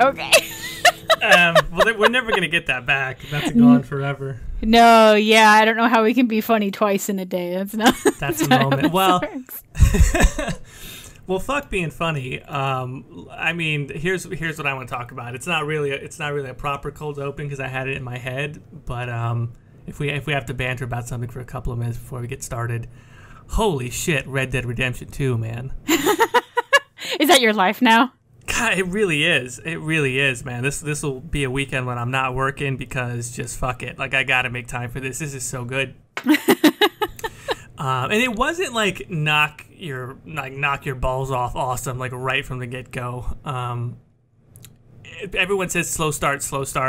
Okay. Well, we're never going to get that back. That's gone forever. No, yeah, I don't know how we can be funny twice in a day. That's a moment. Well, well, fuck being funny. I mean, here's what I want to talk about. It's not really a proper cold open because I had it in my head. But if we have to banter about something for a couple of minutes before we get started, holy shit, Red Dead Redemption 2, man. Is that your life now? God, it really is. It really is, man. This will be a weekend when I'm not working because just fuck it. Like, I gotta make time for this. This is so good. And it wasn't like knock your balls off awesome, like right from the get-go. Everyone says slow start,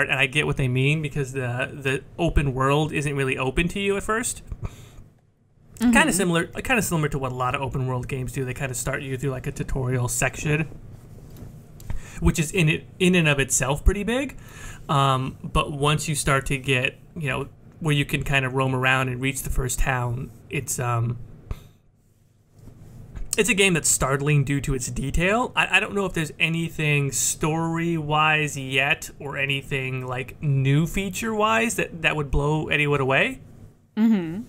and I get what they mean because the open world isn't really open to you at first. Mm-hmm. Kind of similar to what a lot of open world games do. They kind of start you through like a tutorial section, which is in and of itself pretty big. But once you start to get, where you can kind of roam around and reach the first town, it's a game that's startling due to its detail. I don't know if there's anything story-wise yet or anything like new feature-wise that would blow anyone away. Mm-hmm.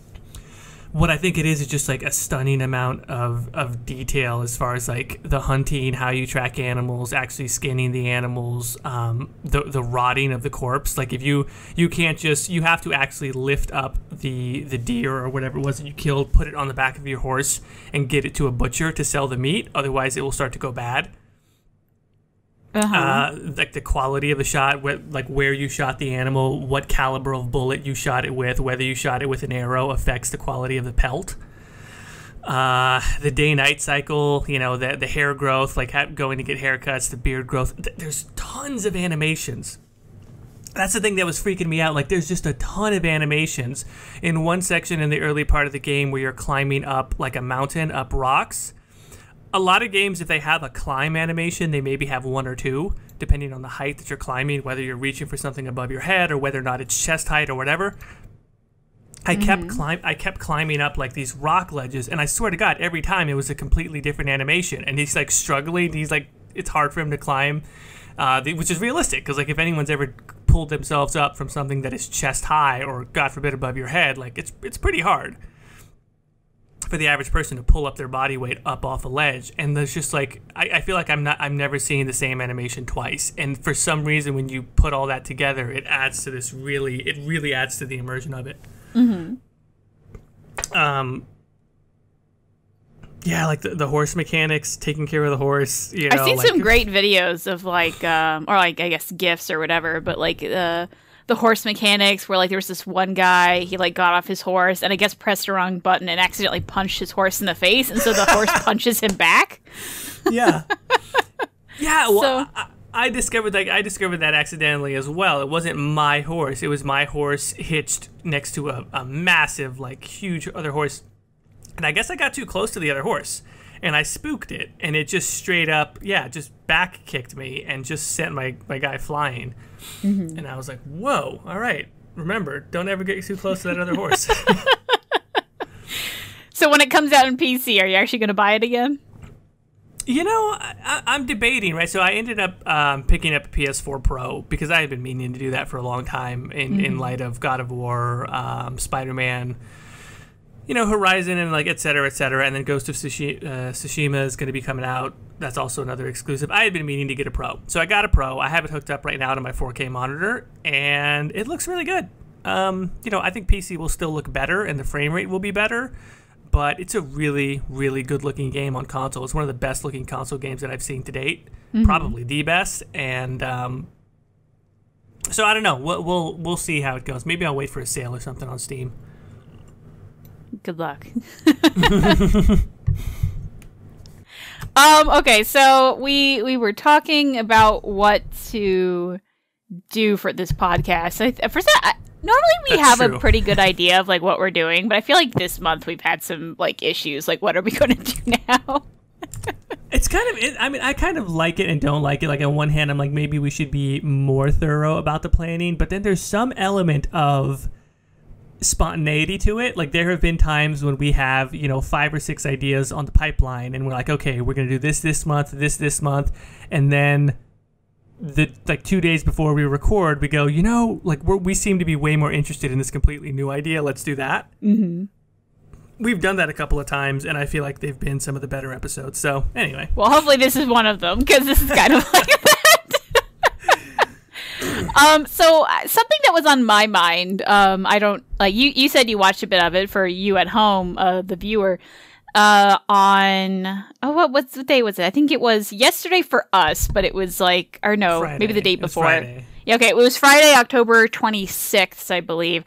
What I think it is just like a stunning amount of detail as far as like the hunting, how you track animals, actually skinning the animals, the rotting of the corpse. Like if you have to actually lift up the deer or whatever it was that you killed, put it on the back of your horse and get it to a butcher to sell the meat. Otherwise it will start to go bad. Like the quality of the shot, where you shot the animal, what caliber of bullet you shot it with, whether you shot it with an arrow affects the quality of the pelt. The day-night cycle, the hair growth, like going to get haircuts, the beard growth. There's tons of animations. That's the thing that was freaking me out. Like, there's just a ton of animations. In one section in the early part of the game where you're climbing up like a mountain, up rocks. A lot of games, if they have a climb animation, they maybe have one or two, depending on the height that you're climbing, whether you're reaching for something above your head or whether or not it's chest height or whatever. I kept climbing up like these rock ledges, and I swear to God, every time it was a completely different animation. And he's like struggling. He's like, it's hard for him to climb, which is realistic because like if anyone's ever pulled themselves up from something that is chest high or God forbid above your head, like it's pretty hard for the average person to pull up their body weight up off a ledge. And there's just like I feel like I'm never seeing the same animation twice. And for some reason, when you put all that together, it adds to this it really adds to the immersion of it. Mm-hmm. Yeah, like the horse mechanics, taking care of the horse. I've seen some great videos of like, or like I guess GIFs or whatever, but like the horse mechanics where like there was this one guy, he like got off his horse and I guess pressed the wrong button and accidentally punched his horse in the face, and so the horse punches him back. Yeah. Yeah, well, so, I discovered that accidentally as well. It wasn't my horse. It was my horse hitched next to a massive, like, huge other horse. And I guess I got too close to the other horse. And I spooked it. And it just straight up, just back kicked me and just sent my guy flying. Mm-hmm. And I was like, whoa, all right. Remember, don't ever get too close to that other horse. So when it comes out in PC, are you actually going to buy it again? I'm debating, right? So I ended up picking up a PS4 Pro because I had been meaning to do that for a long time in light of God of War, Spider-Man, Horizon, and like et cetera, and then Ghost of Tsushima is going to be coming out. That's also another exclusive. I had been meaning to get a Pro, so I got a Pro. I have it hooked up right now to my 4K monitor, and it looks really good. I think PC will still look better, and the frame rate will be better. But it's a really, really good-looking game on console. It's one of the best-looking console games that I've seen to date, probably the best. And so I don't know. We'll see how it goes. Maybe I'll wait for a sale or something on Steam. Good luck. Okay, so we were talking about what to do for this podcast. Normally we have a pretty good idea of like what we're doing, but I feel like this month we've had some like issues. Like, what are we going to do now? It's kind of, I kind of like it and don't like it. Like on one hand, I'm like, maybe we should be more thorough about the planning, but then there's some element of spontaneity to it. Like there have been times when we have, 5 or 6 ideas on the pipeline and we're like, okay, we're going to do this month, this month. And then like 2 days before we record, we go, like we seem to be way more interested in this completely new idea. Let's do that. Mm-hmm. We've done that a couple of times, and I feel like they've been some of the better episodes. So anyway. Well, hopefully this is one of them, because this is kind of like that. So something that was on my mind, I don't, like, you said you watched a bit of it for you at home, the viewer, what day was it? I think it was yesterday for us, but it was like, or no, Friday. Maybe the day before. Friday. Yeah, okay, it was Friday, October 26th, I believe.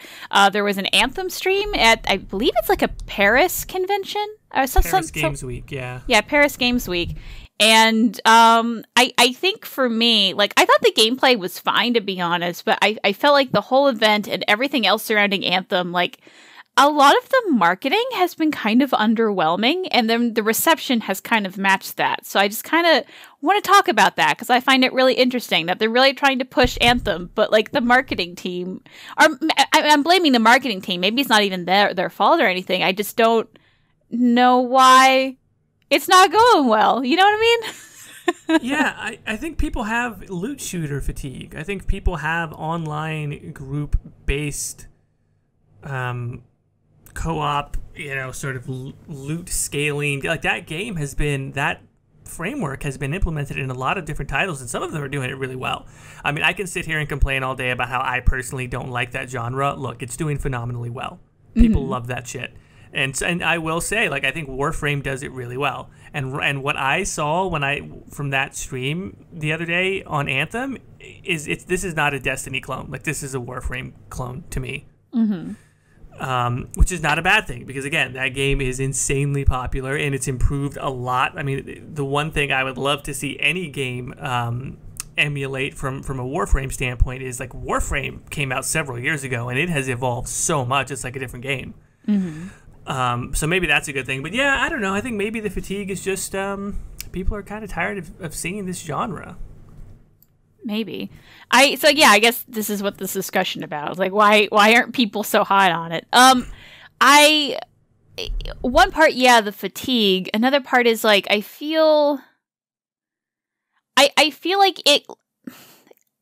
There was an Anthem stream at, I believe it's like a Paris convention. Paris Games Week, yeah. Yeah, Paris Games Week. And I think for me, like, I thought the gameplay was fine, to be honest, but I felt like the whole event and everything else surrounding Anthem, like, a lot of the marketing has been kind of underwhelming, and then the reception has kind of matched that. So I just kind of want to talk about that, because I find it really interesting that they're really trying to push Anthem, but like the marketing team, I'm blaming the marketing team. Maybe it's not even their fault or anything. I just don't know why it's not going well. You know what I mean? Yeah, I think people have loot shooter fatigue. I think people have online group-based co-op, sort of loot scaling. Like, that framework has been implemented in a lot of different titles, and some of them are doing it really well. I mean, I can sit here and complain all day about how I personally don't like that genre. Look, it's doing phenomenally well. People love that shit. And I will say, like, I think Warframe does it really well. And what I saw from that stream the other day on Anthem is this is not a Destiny clone. Like, this is a Warframe clone to me. Mm-hmm. Which is not a bad thing, because again, that game is insanely popular and it's improved a lot. I mean, the one thing I would love to see any game emulate from a Warframe standpoint is, like, Warframe came out several years ago and it has evolved so much. It's like a different game. Mm-hmm. So maybe that's a good thing. But yeah, I don't know. I think maybe the fatigue is just people are kind of tired of seeing this genre. Maybe. I guess this is what this discussion about. Like, why aren't people so hot on it? One part, yeah, the fatigue. Another part is, like, I feel like it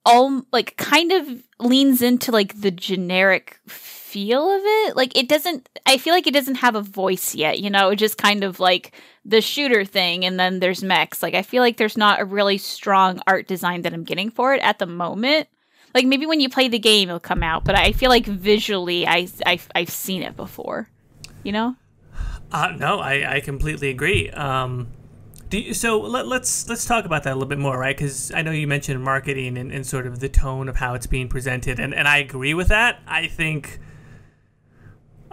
all, like, kind of leans into, like, the generic feel of it. Like, I feel like it doesn't have a voice yet, It just kind of, like, the shooter thing, and then there's mechs. Like, I feel like there's not a really strong art design that I'm getting for it at the moment. Like, maybe when you play the game, it'll come out, but I feel like visually, I've seen it before, No, I completely agree. So let's talk about that a little bit more, right? Because I know you mentioned marketing and sort of the tone of how it's being presented, and I agree with that. I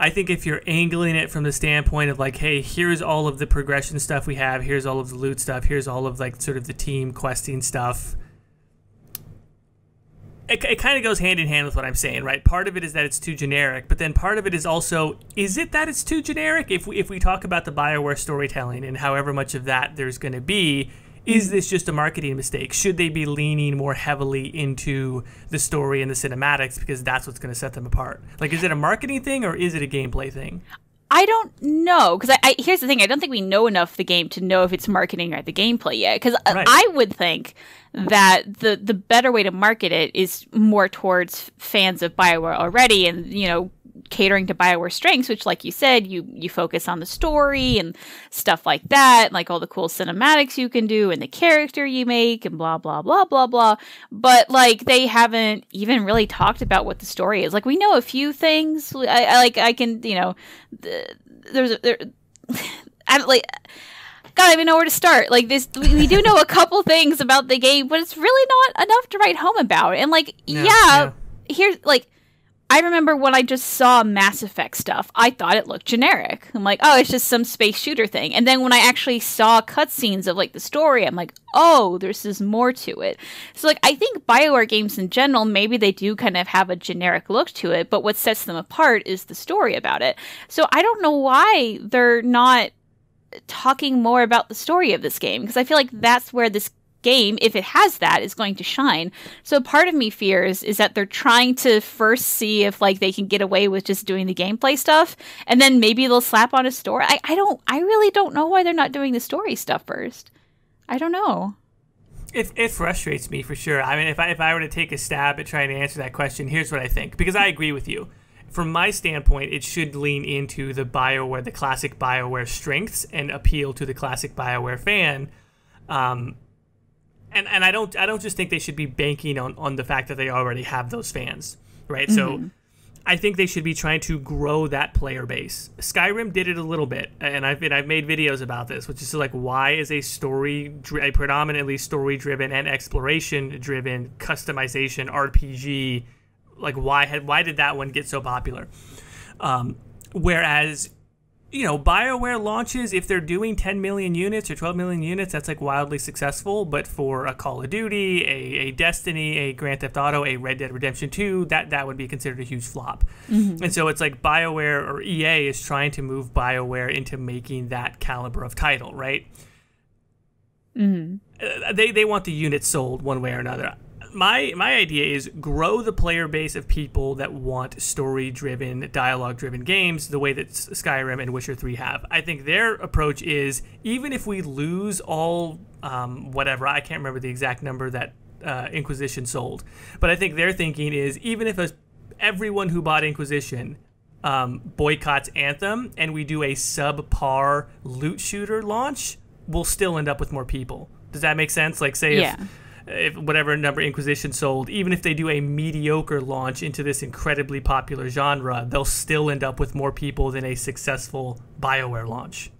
think if you're angling it from the standpoint of, like, hey, here's all of the progression stuff we have, here's all of the loot stuff, here's all of, like, sort of the team questing stuff, it kind of goes hand in hand with what I'm saying, right? Part of it is that it's too generic, but then part of it is also, is it that it's too generic? If we talk about the Bioware storytelling and however much of that there's going to be, is this just a marketing mistake? Should they be leaning more heavily into the story and the cinematics, because that's what's going to set them apart? Like, is it a marketing thing or is it a gameplay thing? I don't know, because here's the thing. I don't think we know enough the game to know if it's marketing or the gameplay yet, because right. I would think that the better way to market it is more towards fans of Bioware already, and, catering to Bioware strengths, which, like you said, you focus on the story and stuff like that, and, like, all the cool cinematics you can do and the character you make and blah blah blah blah blah. But, like, they haven't even really talked about what the story is. Like, we know a few things. I can I don't, like, God, I don't even know where to start. Like, this, we do know a couple things about the game, but it's really not enough to write home about. And, like, here's, like, I remember when I just saw Mass Effect stuff, I thought it looked generic. I'm like, oh, it's just some space shooter thing. And then when I actually saw cutscenes of, like, the story, I'm like, oh, there's more to it. So, like, I think Bioware games in general, maybe they do kind of have a generic look to it, but what sets them apart is the story about it. So I don't know why they're not talking more about the story of this game, because I feel like that's where this game, if it has that, is going to shine. So part of me fears is that they're trying to first see if, like, they can get away with just doing the gameplay stuff, and then maybe they'll slap on a story. I really don't know why they're not doing the story stuff first. I don't know. It frustrates me for sure. I mean, if I were to take a stab at trying to answer that question, here's what I think. Because I agree with you. From my standpoint, it should lean into the classic Bioware strengths and appeal to the classic Bioware fan. And I don't just think they should be banking on the fact that they already have those fans, right? So I think they should be trying to grow that player base. Skyrim did it a little bit, and I've made videos about this, which is like, why is a predominantly story-driven and exploration-driven customization RPG, like why did that one get so popular? Whereas, BioWare launches, if they're doing 10 million units or 12 million units, that's like wildly successful. But for a Call of Duty, a Destiny, a Grand Theft Auto, a Red Dead Redemption 2, that would be considered a huge flop. And so it's like BioWare or EA is trying to move BioWare into making that caliber of title, right? They want the units sold one way or another. My idea is grow the player base of people that want story-driven, dialogue-driven games the way that Skyrim and Witcher 3 have. I think their approach is, even if we lose all, whatever, I can't remember the exact number that Inquisition sold, but I think their thinking is, even if everyone who bought Inquisition boycotts Anthem and we do a subpar loot shooter launch, we'll still end up with more people. Does that make sense? Like, say if whatever number Inquisition sold, even if they do a mediocre launch into this incredibly popular genre, they'll still end up with more people than a successful BioWare launch.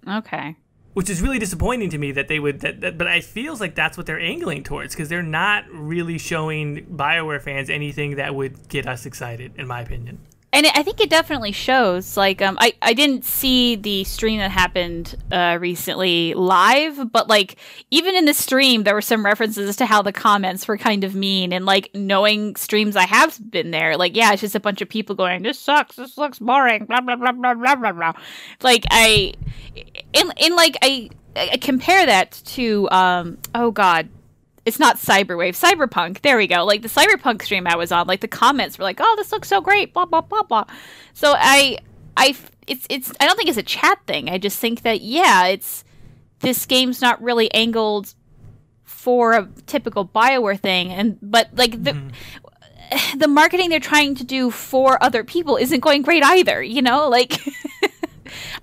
Okay. Which is really disappointing to me that they would, but it feels like that's what they're angling towards, because they're not really showing BioWare fans anything that would get us excited, in my opinion. And I think it definitely shows. Like, I didn't see the stream that happened recently live, but like, even in the stream, there were some references to how the comments were kind of mean. And like, knowing streams I have been there, like, yeah, it's just a bunch of people going, "This sucks. This looks boring." Blah blah blah blah blah blah blah. Like, I compare that to oh god. It's not Cyberwave. Cyberpunk. There we go. Like, the Cyberpunk stream I was on, like, the comments were like, "Oh, this looks so great." Blah blah blah blah. So I don't think it's a chat thing. I just think that, yeah, this game's not really angled for a typical BioWare thing, but like the marketing they're trying to do for other people isn't going great either. Like,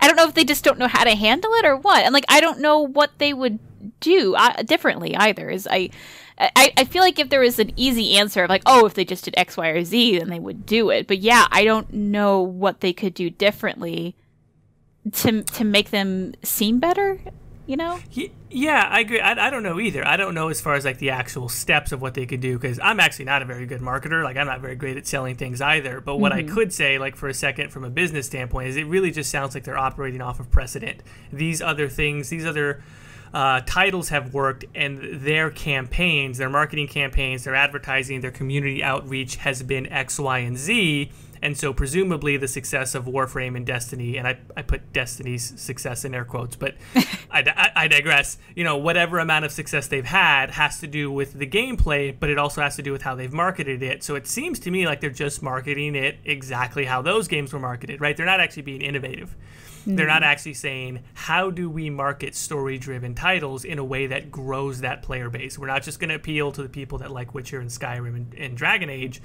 I don't know if they just don't know how to handle it or what, and like, I don't know what they would do differently either. I feel like if there was an easy answer of like, oh, if they just did X, Y, or Z, then they would do it. But yeah, I don't know what they could do differently to make them seem better. Yeah, I agree. I don't know either. I don't know as far as like the actual steps of what they could do, because I'm actually not a very good marketer. Like, I'm not very great at selling things either. But what I could say, like, for a second, from a business standpoint, is it really just sounds like they're operating off of precedent. These other things, these other titles have worked, and their campaigns, their marketing campaigns, their advertising, their community outreach has been X, Y, and Z. And so presumably the success of Warframe and Destiny, and I put Destiny's success in air quotes, but I digress. Whatever amount of success they've had has to do with the gameplay, but it also has to do with how they've marketed it. So it seems to me like they're just marketing it exactly how those games were marketed, right? They're not actually being innovative. They're not actually saying, how do we market story-driven titles in a way that grows that player base? We're not just going to appeal to the people that like Witcher and Skyrim and Dragon Age.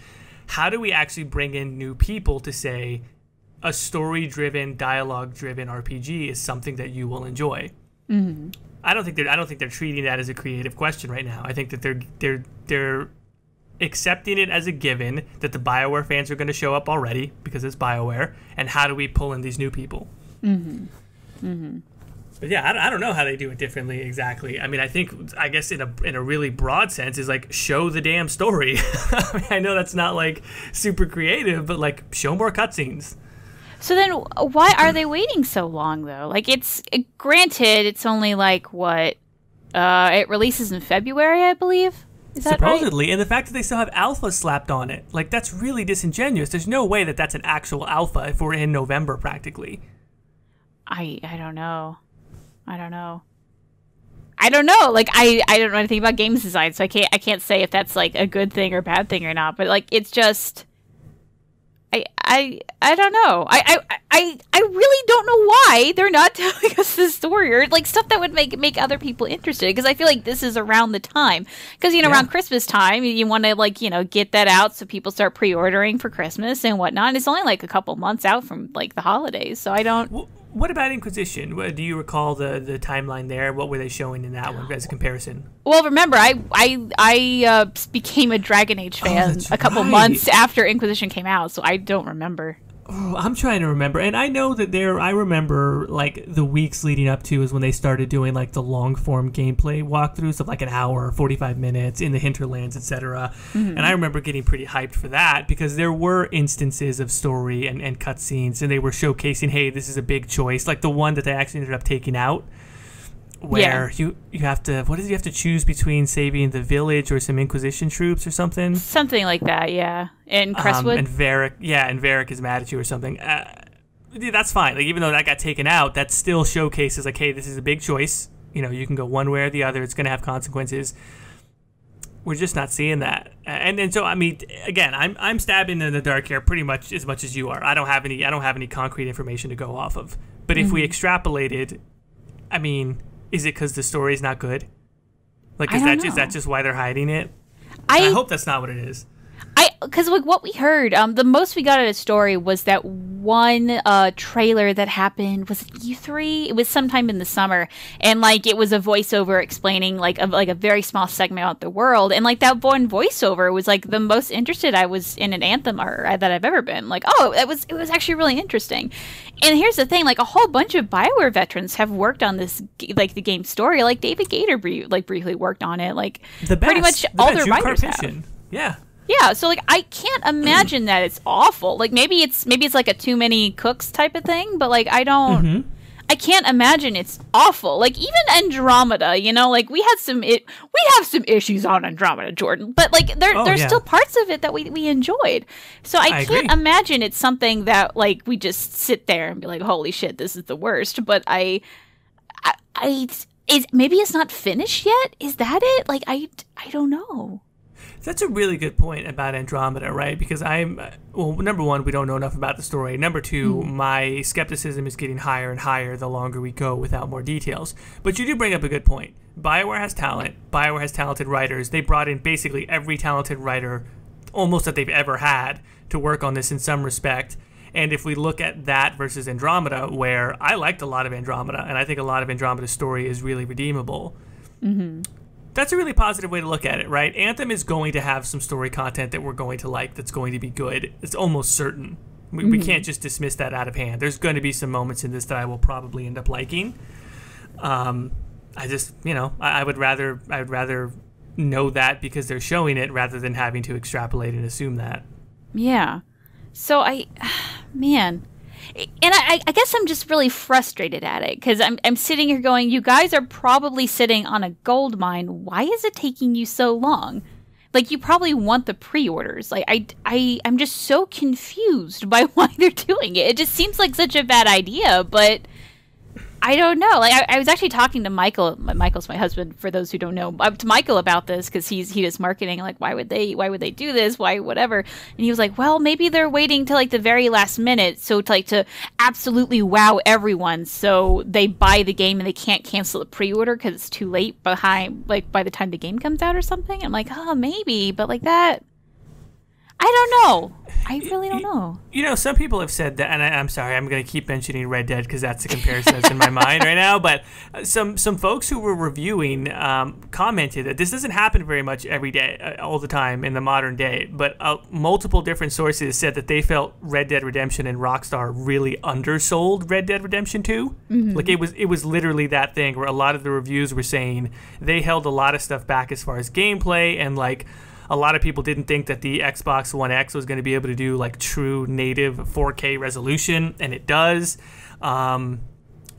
How do we actually bring in new people to say a story-driven, dialogue-driven RPG is something that you will enjoy? I don't think they're treating that as a creative question right now. I think that they're accepting it as a given that the BioWare fans are going to show up already because it's BioWare, and how do we pull in these new people? But yeah, I don't know how they do it differently exactly. I mean, I guess in a really broad sense is like, show the damn story. I mean, I know that's not like super creative, but like, show more cutscenes. So then why are they waiting so long though? Like, granted, it's only like what it releases in February, I believe. Is that supposedly, right? And the fact that they still have alpha slapped on it, like, that's really disingenuous. There's no way that that's an actual alpha if we're in November practically. I don't know. I don't know. Like, I don't know anything about games design, so I can't say if that's like a good thing or bad thing or not. But like, it's just, I don't know. I really don't know why they're not telling us this story, or like stuff that would make other people interested. Because I feel like this is around the time. Because around Christmas time, you want to get that out so people start pre-ordering for Christmas and whatnot. And it's only like a couple months out from like the holidays, so I don't. Well, what about Inquisition? Do you recall the timeline there? What were they showing in that one as a comparison? Well, remember, I became a Dragon Age fan a couple months after Inquisition came out, so I don't remember. Oh, I'm trying to remember, and I know that I remember like the weeks leading up to is when they started doing like the long form gameplay walkthroughs of like an hour, 45 minutes in the hinterlands, etc. And I remember getting pretty hyped for that because there were instances of story and cutscenes, and they were showcasing, hey, this is a big choice, like the one that they actually ended up taking out, where you have to, what is it, you have to choose between saving the village or some Inquisition troops or something like that. In Crestwood, and Varric is mad at you or something. That's fine, like even though that got taken out, that still showcases like, hey, this is a big choice, you can go one way or the other, it's going to have consequences. We're just not seeing that, and so I mean, again, I'm stabbing in the dark here pretty much as you are. I don't have any concrete information to go off of, but if we extrapolated, I mean, is it because the story is not good? Like, is that just why they're hiding it? I hope that's not what it is. Because like what we heard, the most we got at a story was that one trailer that happened, was it E3? It was sometime in the summer, and like it was a voiceover explaining like a very small segment about the world, and like that one voiceover was like the most interested I was in an Anthem that I've ever been. Like, oh, it was actually really interesting. And here's the thing, like a whole bunch of Bioware veterans have worked on this, like the game story. Like David Gator briefly worked on it. Like pretty much all their writers have. Yeah, so like I can't imagine that it's awful. Like maybe it's like a too many cooks type of thing, but like I can't imagine it's awful. Like even Andromeda, like we have some issues on Andromeda, Jordan, but like there's still parts of it that we enjoyed. So I can't imagine it's something that like we just sit there and be like, holy shit, this is the worst. But maybe it's not finished yet. Is that it? Like I don't know. That's a really good point about Andromeda, right? Because number one, we don't know enough about the story. Number two, my skepticism is getting higher and higher the longer we go without more details. But you do bring up a good point. Bioware has talent. Bioware has talented writers. They brought in basically every talented writer almost that they've ever had to work on this in some respect. And if we look at that versus Andromeda, where I liked a lot of Andromeda, and I think a lot of Andromeda's story is really redeemable, that's a really positive way to look at it, right? Anthem is going to have some story content that we're going to like, that's going to be good. It's almost certain. We can't just dismiss that out of hand. There's going to be some moments in this that I will probably end up liking. I just, I would rather know that because they're showing it rather than having to extrapolate and assume that. Yeah. So man. And I guess I'm just really frustrated at it because I'm sitting here going, you guys are probably sitting on a gold mine. Why is it taking you so long? Like, you probably want the pre-orders. Like, I'm just so confused by why they're doing it. It just seems like such a bad idea, but I don't know. Like, I was actually talking to Michael. Michael's my husband, for those who don't know. To Michael about this because he does marketing. Like, why would they do this? Why whatever? And he was like, well, maybe they're waiting till like the very last minute, so to absolutely wow everyone, so they buy the game and they can't cancel the pre-order because it's too late by the time the game comes out or something. I'm like, oh, maybe, but like that. I don't know. I really don't know. Some people have said that, and I'm sorry, I'm going to keep mentioning Red Dead because that's the comparison that's in my mind right now, but some folks who were reviewing commented that this doesn't happen very much every day, all the time in the modern day, but multiple different sources said that they felt Red Dead Redemption and Rockstar really undersold Red Dead Redemption 2. Like, it was literally that thing where a lot of the reviews were saying they held a lot of stuff back as far as gameplay, and like, a lot of people didn't think that the Xbox One X was going to be able to do like true native 4K resolution, and it does. And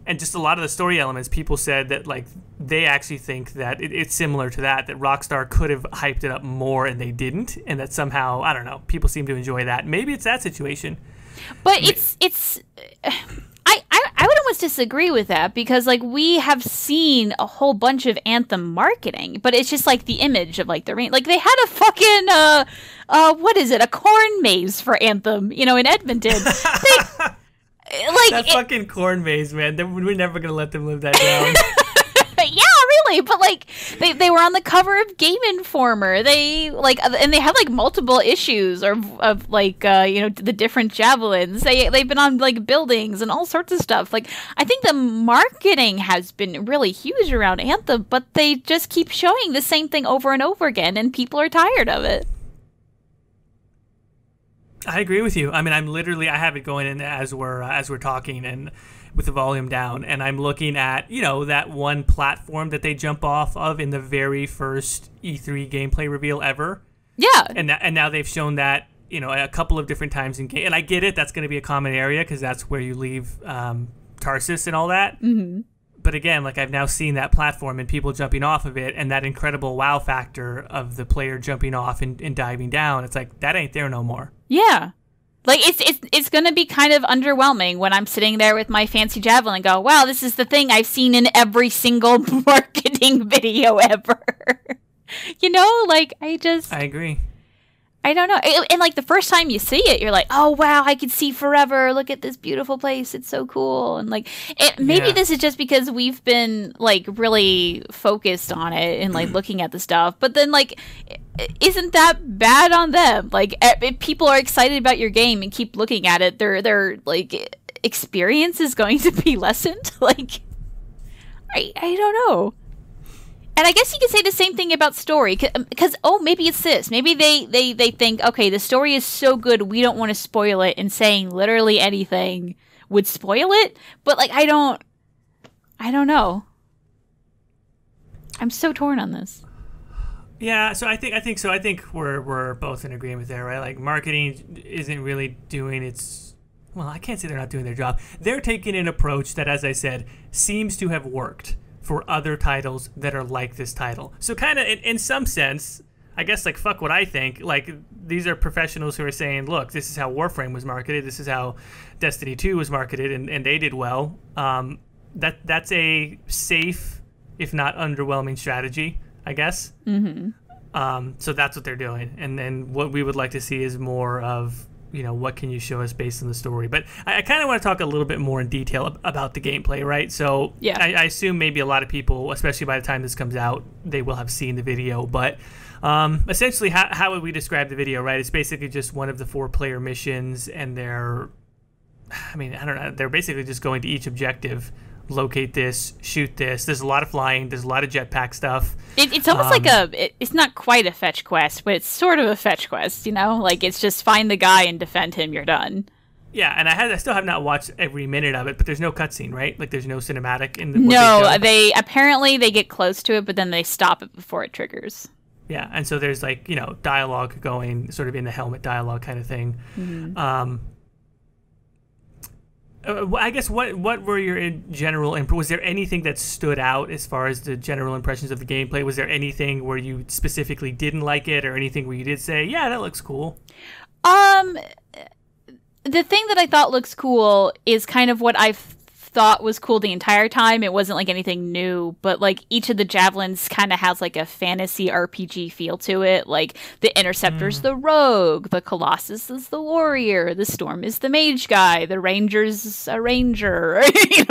just a lot of the story elements, people said that like they actually think that it's similar to that Rockstar could have hyped it up more and they didn't, and that somehow, I don't know, people seem to enjoy that. Maybe it's that situation. But it's I would almost disagree with that because like we have seen a whole bunch of Anthem marketing, but it's just like the image of like the rain. Like they had a fucking what is it, a corn maze for Anthem, in Edmonton. That fucking corn maze, man. We're never gonna let them live that down. Yeah, really, but they were on the cover of Game Informer. They and they had multiple issues of the different javelins. They've been on buildings and all sorts of stuff. I think the marketing has been really huge around Anthem, but they just keep showing the same thing over and over again, and people are tired of it. I agree with you. I mean, I have it going in as we're talking and with the volume down, and I'm looking at, that one platform that they jump off of in the very first E3 gameplay reveal ever. Yeah. And now they've shown that, a couple of different times in game. And I get it, that's going to be a common area because that's where you leave Tarsus and all that. Mm-hmm. But again, I've now seen that platform and people jumping off of it, and that incredible wow factor of the player jumping off and diving down. It's that ain't there no more. Yeah. It's going to be kind of underwhelming when I'm sitting there with my fancy javelin and go, wow, this is the thing I've seen in every single marketing video ever. I agree. I don't know. And the first time you see it, you're like, oh, wow, I could see forever. Look at this beautiful place. It's so cool. And maybe this is just because we've been really focused on it and looking at the stuff. But then isn't that bad on them? If people are excited about your game and keep looking at it, their experience is going to be lessened. I don't know. And I guess you could say the same thing about story, because maybe it's this. Maybe they think, okay, the story is so good, we don't want to spoil it, and saying literally anything would spoil it. But I don't know. I'm so torn on this. Yeah, so I think so. I think we're both in agreement there, right? Marketing isn't really doing its. Well, I can't say they're not doing their job. They're taking an approach that, as I said, seems to have worked for other titles that are like this title. So kind of in some sense, I guess fuck what I think. These are professionals who are saying, look, this is how Warframe was marketed. This is how Destiny 2 was marketed, and they did well. That's a safe, if not underwhelming strategy, I guess. Mm-hmm. So that's what they're doing. And then what we would like to see is more of, what can you show us based on the story? But I kind of want to talk a little bit more in detail about the gameplay, right? So yeah. I assume maybe a lot of people, especially by the time this comes out, they will have seen the video. But essentially, how would we describe the video, right? It's basically just one of the 4-player missions, and they're basically just going to each objective, locate this, shoot this. There's a lot of flying. There's a lot of jetpack stuff. It's almost it's not quite a fetch quest, but it's sort of a fetch quest, it's just find the guy and defend him, you're done. Yeah, and I still have not watched every minute of it, but there's no cutscene, right? There's no cinematic in the. No, they apparently they get close to it, but then they stop it before it triggers. Yeah, and so there's dialogue going, sort of in the helmet dialogue kind of thing. Mm-hmm. I guess what were your general was there anything that stood out as far as the general impressions of the gameplay? Was there anything where you specifically didn't like it, or anything where you did say, yeah, that looks cool? The thing that I thought looks cool is kind of what I've thought was cool the entire time. It wasn't anything new, but each of the javelins kind of has a fantasy RPG feel to it. The Interceptor's the rogue, the Colossus is the warrior, the Storm is the mage guy, the Ranger's a ranger, you're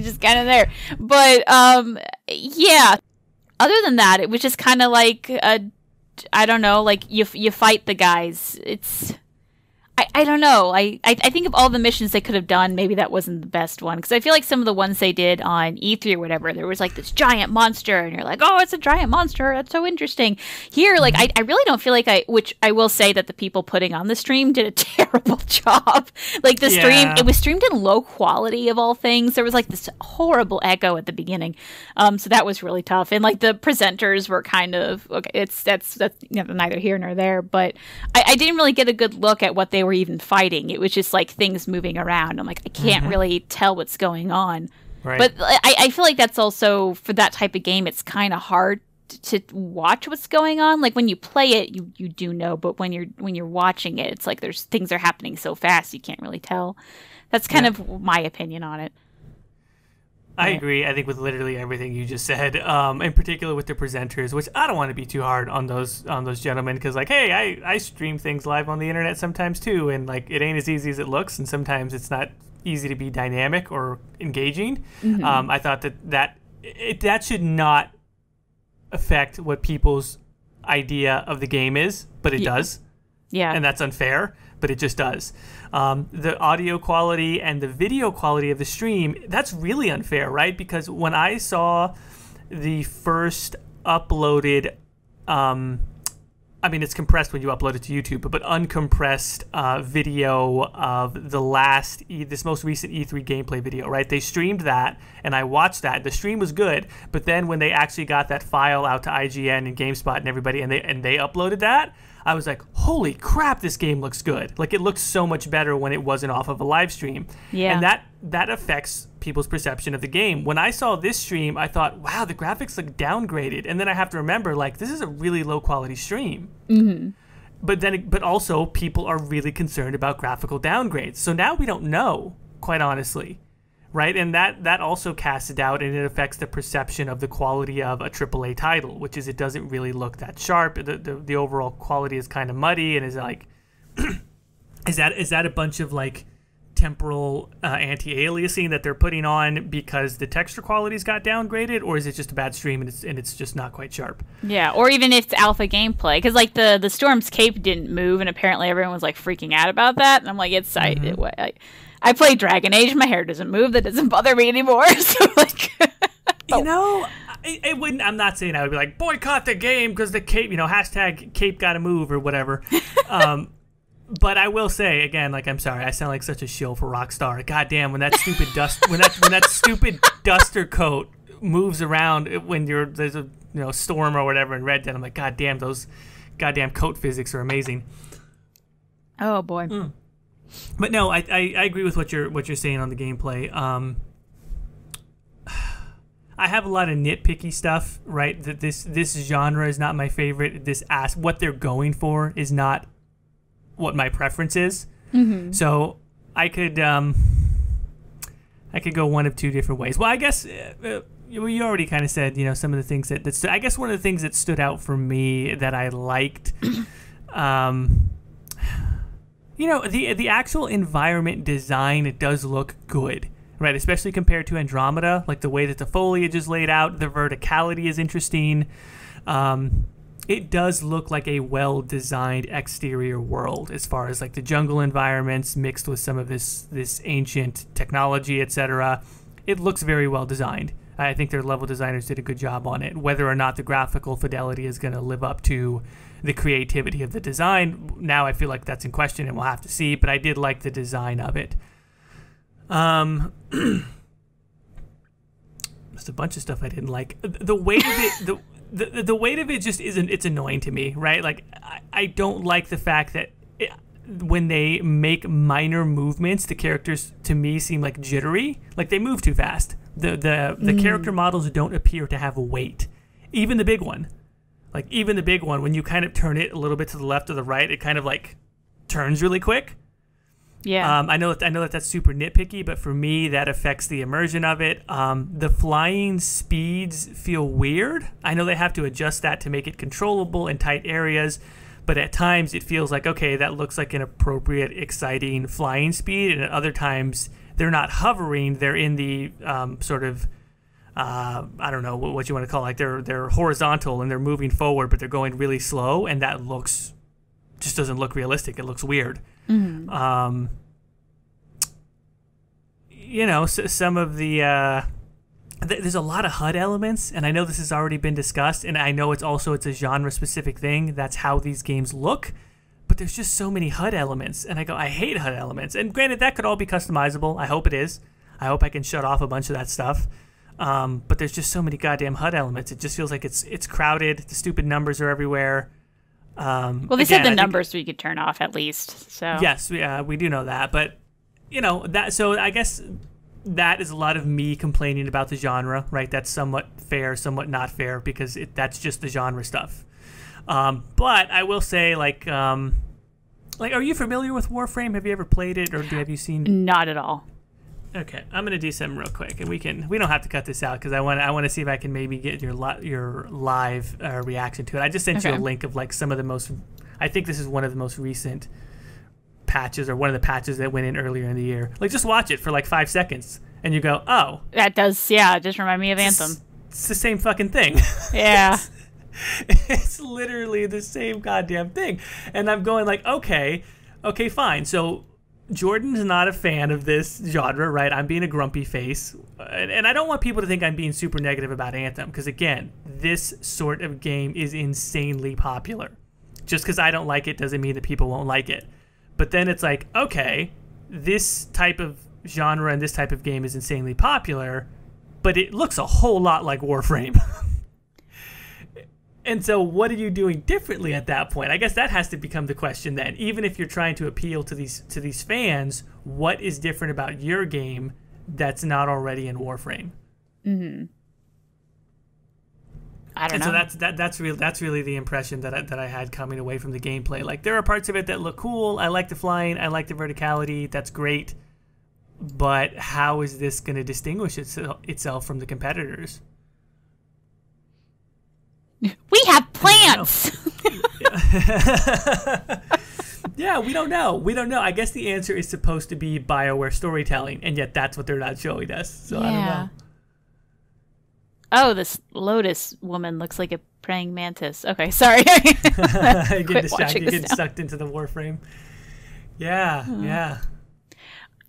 just kind of there. But yeah, other than that, it was just kind of I don't know, you fight the guys. I don't know. I think of all the missions they could have done, maybe that wasn't the best one. Because I feel some of the ones they did on E3 or whatever, there was this giant monster, and you're oh, it's a giant monster. That's so interesting. Here, I really don't feel which I will say that the people putting on the stream did a terrible job. Stream, it was streamed in low quality of all things. There was this horrible echo at the beginning. So that was really tough. And the presenters were kind of, okay, that's neither here nor there. But I didn't really get a good look at what they were even fighting. It was just things moving around. I'm I can't really tell what's going on. Right. But I feel that's also, for that type of game, it's kind of hard to watch what's going on. When you play it, you do know, but when you're watching it, it's there's things are happening so fast you can't really tell. That's kind of my opinion on it. I agree. I think with literally everything you just said, in particular with the presenters, which I don't want to be too hard on those gentlemen, because like, hey, I stream things live on the internet sometimes too, and like it ain't as easy as it looks, and sometimes it's not easy to be dynamic or engaging. I thought that should not affect what people's idea of the game is, but it does. Yeah, and that's unfair, but it just does. The audio quality and the video quality of the stream, that's really unfair, right? Because when I saw the first uploaded, I mean, it's compressed when you upload it to YouTube, but uncompressed video of this most recent E3 gameplay video, right? They streamed that, and I watched that. The stream was good, but then when they actually got that file out to IGN and GameSpot and everybody, and they uploaded that, I was like, holy crap, this game looks good. Like, it looks so much better when it wasn't off of a live stream. Yeah. And that affects people's perception of the game. When I saw this stream, I thought, wow, the graphics look downgraded. And then I have to remember, like, this is a really low-quality stream. But also, people are really concerned about graphical downgrades. So now we don't know, quite honestly. Right, and that also casts a doubt, and it affects the perception of the quality of a AAA title, which is it doesn't really look that sharp. The overall quality is kind of muddy, and is like, is that a bunch of like temporal anti-aliasing that they're putting on because the texture qualities got downgraded, or is it just a bad stream and it's just not quite sharp? Yeah, or even if it's alpha gameplay, because like the Storm's cape didn't move, and apparently everyone was like freaking out about that, and I'm like, I play Dragon Age. My hair doesn't move. That doesn't bother me anymore. So like, you know, it wouldn't. I'm not saying I would be like boycott the game because the cape, hashtag cape gotta move or whatever. But I will say again, like, I'm sorry, I sound like such a shill for Rockstar. God damn, when that stupid when that stupid duster coat moves around when there's a storm or whatever in Red Dead, I'm like, god damn, those goddamn coat physics are amazing. Oh boy. But no, I agree with what you're saying on the gameplay. I have a lot of nitpicky stuff, right? That this genre is not my favorite. What they're going for is not what my preference is. So I could go one of two different ways. Well, I guess you already kind of said some of the things that I guess one of the things that stood out for me that I liked. The actual environment design, it does look good, right? Especially compared to Andromeda, like the way that the foliage is laid out, the verticality is interesting. It does look like a well-designed exterior world as far as like the jungle environments mixed with some of this ancient technology, etc. It looks very well designed. I think their level designers did a good job on it. Whether or not the graphical fidelity is going to live up to the creativity of the design, now I feel like that's in question, and we'll have to see. But I did like the design of it. There's a bunch of stuff I didn't like. The weight of it, the weight of it just isn't. It's annoying to me, right? Like I don't like the fact that when they make minor movements, the characters to me seem like jittery, like they move too fast. The character models don't appear to have weight. Even the big one. Like, even the big one, when you kind of turn it a little bit to the left or the right, it kind of, like, turns really quick. Yeah. I know that that's super nitpicky, but for me, that affects the immersion of it. The flying speeds feel weird. I know they have to adjust that to make it controllable in tight areas, but at times it feels like, okay, that looks like an appropriate, exciting flying speed, and at other times they're not hovering. They're in the sort of... I don't know what you want to call it. Like they're horizontal and they're moving forward, but they're going really slow, and that just doesn't look realistic. It looks weird. Some of the there's a lot of HUD elements, and I know this has already been discussed, and I know it's a genre specific thing. That's how these games look. But there's just so many HUD elements, and I hate HUD elements. And granted, that could all be customizable. I hope it is. I hope I can shut off a bunch of that stuff. But there's just so many goddamn HUD elements. It just feels like it's crowded. The stupid numbers are everywhere. Well, they said the numbers we could turn off at least. So yes, we do know that. But that. So I guess that is a lot of me complaining about the genre, right? That's somewhat fair, somewhat not fair, because that's just the genre stuff. But I will say, like, are you familiar with Warframe? Have you ever played it, or have you seen? Not at all. Okay, I'm gonna do something real quick, and we don't have to cut this out because I want to see if I can maybe get your live reaction to it. I just sent you a link of like some of the most. I think this is one of the most recent patches, or one of the patches that went in earlier in the year. Like, just watch it for like 5 seconds, and you go, "Oh, that does, just remind me of Anthem." It's the same fucking thing. Yeah, it's literally the same goddamn thing, and I'm going like, okay, fine. So Jordan's not a fan of this genre, right? I'm being a grumpy face, and I don't want people to think I'm being super negative about Anthem, because again, this sort of game is insanely popular. Just because I don't like it doesn't mean that people won't like it. But then it's like, okay, this type of genre and this type of game is insanely popular, but it looks a whole lot like Warframe. And so what are you doing differently at that point? I guess that has to become the question then. Even if you're trying to appeal to these fans, what is different about your game that's not already in Warframe? Mm-hmm. I don't know. So that's really the impression that I had coming away from the gameplay. Like, there are parts of it that look cool. I like the flying. I like the verticality. That's great. But how is this going to distinguish itself from the competitors? We have plants. Yeah, we don't know. We don't know. I guess the answer is supposed to be Bioware storytelling, and yet that's what they're not showing us. So I don't know. Oh, this lotus woman looks like a praying mantis. Okay, sorry. You're getting sucked into the Warframe. Yeah.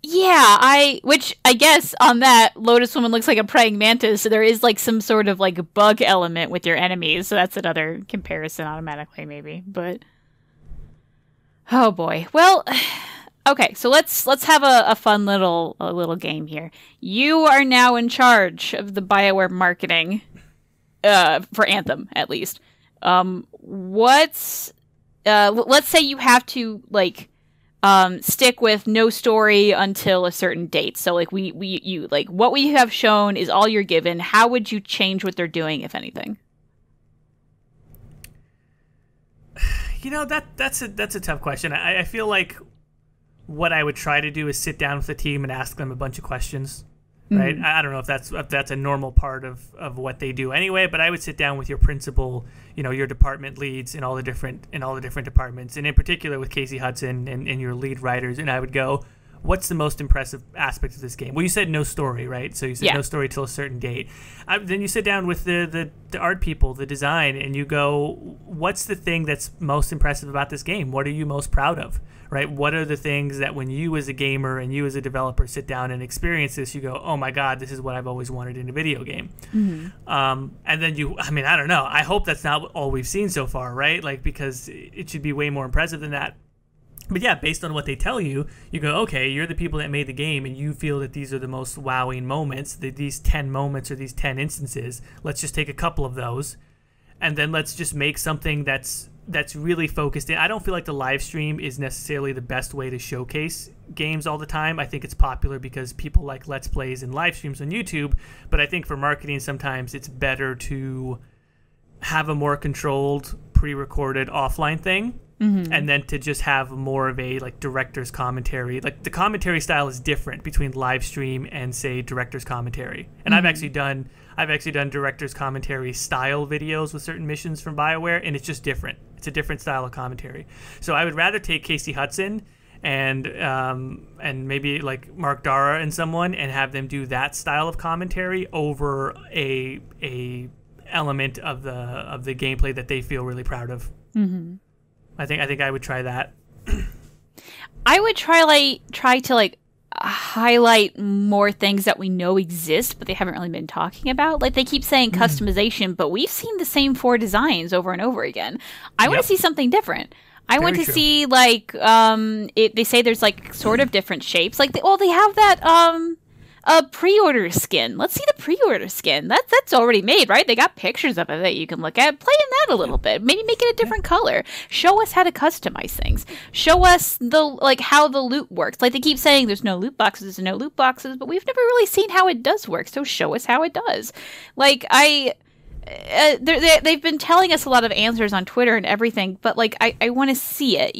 Yeah, which I guess on that, lotus woman looks like a praying mantis, so there is like some sort of like bug element with your enemies, so that's another comparison automatically maybe, but oh boy. Well, okay, so let's have a fun little game here. You are now in charge of the Bioware marketing for Anthem, at least. Let's say you have to like stick with no story until a certain date. So like you like what we have shown is all you're given. How would you change what they're doing, if anything? You know, that's a tough question. I feel like what I would try to do is sit down with the team and ask them a bunch of questions, right? I don't know if that's a normal part of what they do anyway, but I would sit down with your principal, your department leads in all the different departments, and in particular with Casey Hudson and your lead writers, and I would go, what's the most impressive aspect of this game? Well, you said no story, right? So you said no story till a certain date. Then you sit down with the art people, the design, and you go, what's the thing that's most impressive about this game? What are you most proud of, right? What are the things that when you as a gamer and you as a developer sit down and experience this, you go, oh my God, this is what I've always wanted in a video game. And then I don't know. I hope that's not all we've seen so far, right? Like, because it should be way more impressive than that. But yeah, based on what they tell you, you go, okay, you're the people that made the game, and you feel that these are the most wowing moments, these 10 moments or these 10 instances. Let's just take a couple of those, and then let's just make something that's really focused in. I don't feel like the live stream is necessarily the best way to showcase games all the time. I think it's popular because people like Let's Plays and live streams on YouTube, but I think for marketing sometimes it's better to have a more controlled, pre-recorded offline thing. And then to just have more of a like director's commentary. Like, the commentary style is different between live stream and say director's commentary. And I've actually done director's commentary style videos with certain missions from BioWare, and it's just different. It's a different style of commentary. So I would rather take Casey Hudson and maybe like Mark Dara and someone, and have them do that style of commentary over a element of the gameplay that they feel really proud of. I think I would try that. I would try to highlight more things that we know exist, but they haven't really been talking about. Like, they keep saying customization, but we've seen the same 4 designs over and over again. I want to see something different. I want to see like they say there's like sort of different shapes. Like, they have that a pre-order skin. Let's see the pre-order skin. That's already made, right? They got pictures of it that you can look at. Play in that a little bit. Maybe make it a different color. Show us how to customize things. Show us how the loot works. Like, they keep saying there's no loot boxes, but we've never really seen how it does work. So show us how it does. Like, they've been telling us a lot of answers on Twitter and everything, but like I want to see it,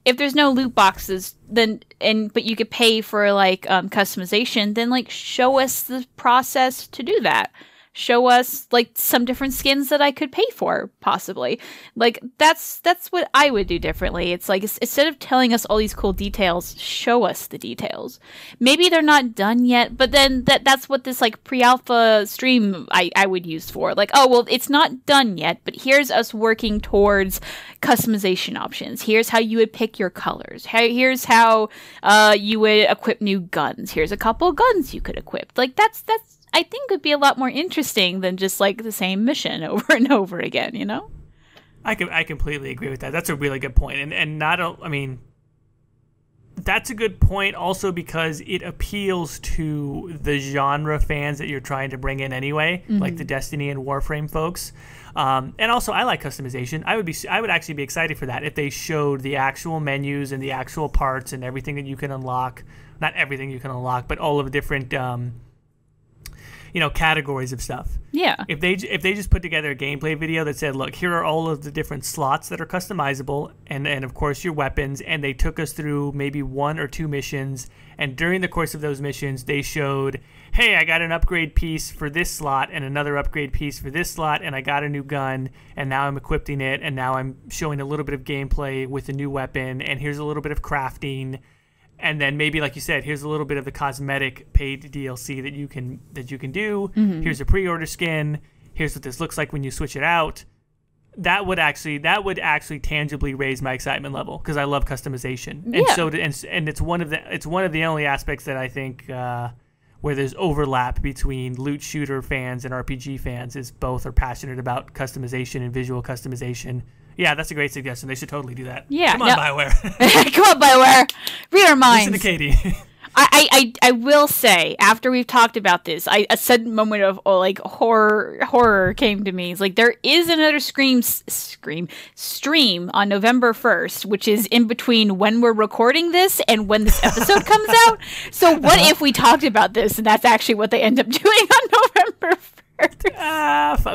if there's no loot boxes, then but you could pay for like customization, then like show us the process to do that. Show us like some different skins that I could pay for, possibly. Like that's what I would do differently. It's like instead of telling us all these cool details, show us the details. Maybe they're not done yet, but then that's what this like pre-alpha stream I would use for. Like, oh well, it's not done yet, but here's us working towards customization options. Here's how you would pick your colors. Here's how you would equip new guns. Here's a couple guns you could equip. Like that's I think would be a lot more interesting than just like the same mission over and over again, you know? I completely agree with that. That's a really good point. And I mean, that's a good point also because it appeals to the genre fans that you're trying to bring in anyway, like the Destiny and Warframe folks. And also, I like customization. I would actually be excited for that if they showed the actual menus and the actual parts and everything that you can unlock. Not everything you can unlock, but all of the different categories of stuff. Yeah. If they just put together a gameplay video that said, look, here are all of the different slots that are customizable and of course your weapons, and they took us through maybe 1 or 2 missions, and during the course of those missions they showed, hey, I got an upgrade piece for this slot and another upgrade piece for this slot, and I got a new gun and now I'm equipping it, and now I'm showing a little bit of gameplay with a new weapon, and here's a little bit of crafting. And then maybe, like you said, here's a little bit of the cosmetic paid DLC that you can do. Here's a pre-order skin. Here's what this looks like when you switch it out. That would actually tangibly raise my excitement level because I love customization. Yeah. And it's one of the only aspects that I think where there's overlap between loot shooter fans and RPG fans is both are passionate about customization and visual customization. Yeah, that's a great suggestion. They should totally do that. Yeah. Come on, Bioware. Come on, Bioware. Read our minds. Listen to Caitie. I will say, after we've talked about this, a sudden moment of horror came to me. It's like there is another stream on November 1st, which is in between when we're recording this and when this episode comes out. So what if we talked about this and that's actually what they end up doing on November 1st?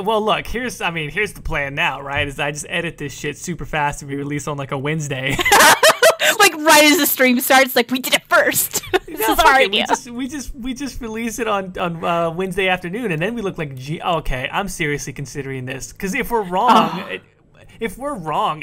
Well, look, here's the plan now, right? Is I just edit this shit super fast and we release on like a Wednesday. Like right as the stream starts, like we did it first. This is our idea. We just release it on Wednesday afternoon, and then we look like, okay, I'm seriously considering this because if we're wrong,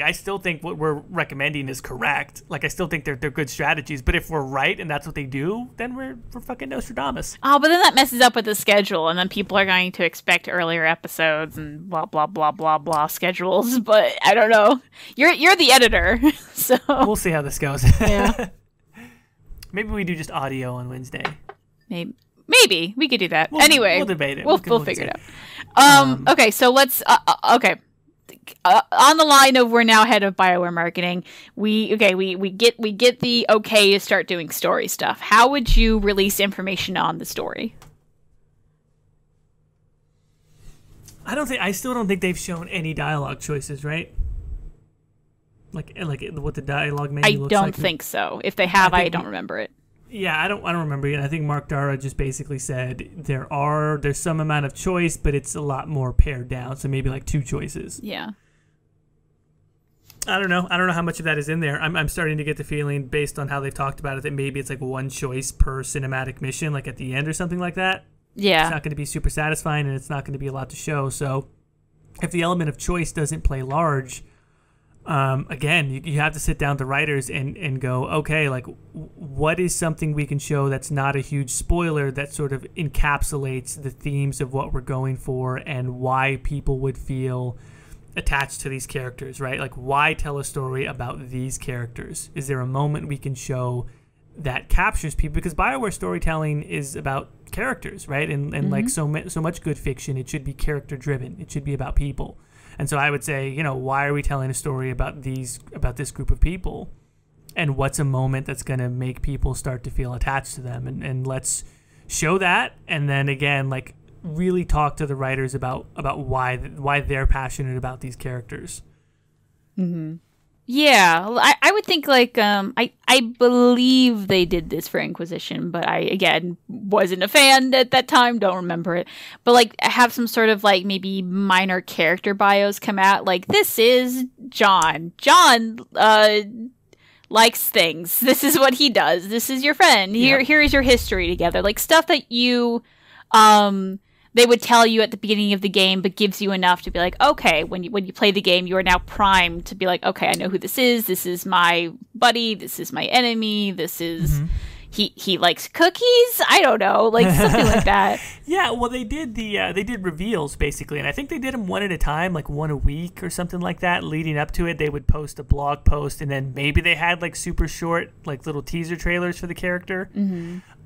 I still think what we're recommending is correct. Like I still think they're good strategies. But if we're right and that's what they do, then we're fucking Nostradamus. Oh, but then that messes up with the schedule, and then people are going to expect earlier episodes and blah blah blah blah blah schedules. But I don't know. You're the editor, so we'll see how this goes. Yeah. Maybe we do just audio on Wednesday. Maybe we could do that. Anyway, we'll debate it. We'll figure it out. Okay, so let's. Okay. On the line of we're now head of Bioware marketing, we get the okay to start doing story stuff. How would you release information on the story? I still don't think they've shown any dialogue choices, right? Like what the dialogue menu looks like. I don't think so. If they have, I don't remember it. Yeah, I don't remember it. I think Mark Dara just basically said there's some amount of choice, but it's a lot more pared down. So maybe like 2 choices. Yeah. I don't know how much of that is in there. I'm starting to get the feeling based on how they've talked about it that maybe it's like 1 choice per cinematic mission, like at the end or something like that. Yeah. It's not going to be super satisfying and it's not going to be a lot to show. So if the element of choice doesn't play large, again, you have to sit down with the writers and go, okay, like what is something we can show that's not a huge spoiler that sort of encapsulates the themes of what we're going for and why people would feel attached to these characters, right? Like why tell a story about these characters? Is there a moment we can show that captures people? Because BioWare storytelling is about characters, right? And like so much good fiction, it should be character driven. It should be about people. And so I would say, why are we telling a story about this group of people? And what's a moment that's going to make people start to feel attached to them? And let's show that. And then again, like really talk to the writers about why they're passionate about these characters. Mm-hmm. Yeah, I would think like I believe they did this for Inquisition, but I again wasn't a fan at that time, don't remember it. But like have some sort of like maybe minor character bios come out, like this is John likes things. This is what he does. This is your friend. Here is your history together. Like stuff that you they would tell you at the beginning of the game, but gives you enough to be like, okay, when you play the game, you are now primed to be like, okay, I know who this is. This is my buddy. This is my enemy. This is he likes cookies. I don't know, like something like that. Yeah, well, they did they did reveals basically, and I think they did them one at a time, like one a week or something like that. Leading up to it, they would post a blog post, and then maybe they had like super short, like little teaser trailers for the character.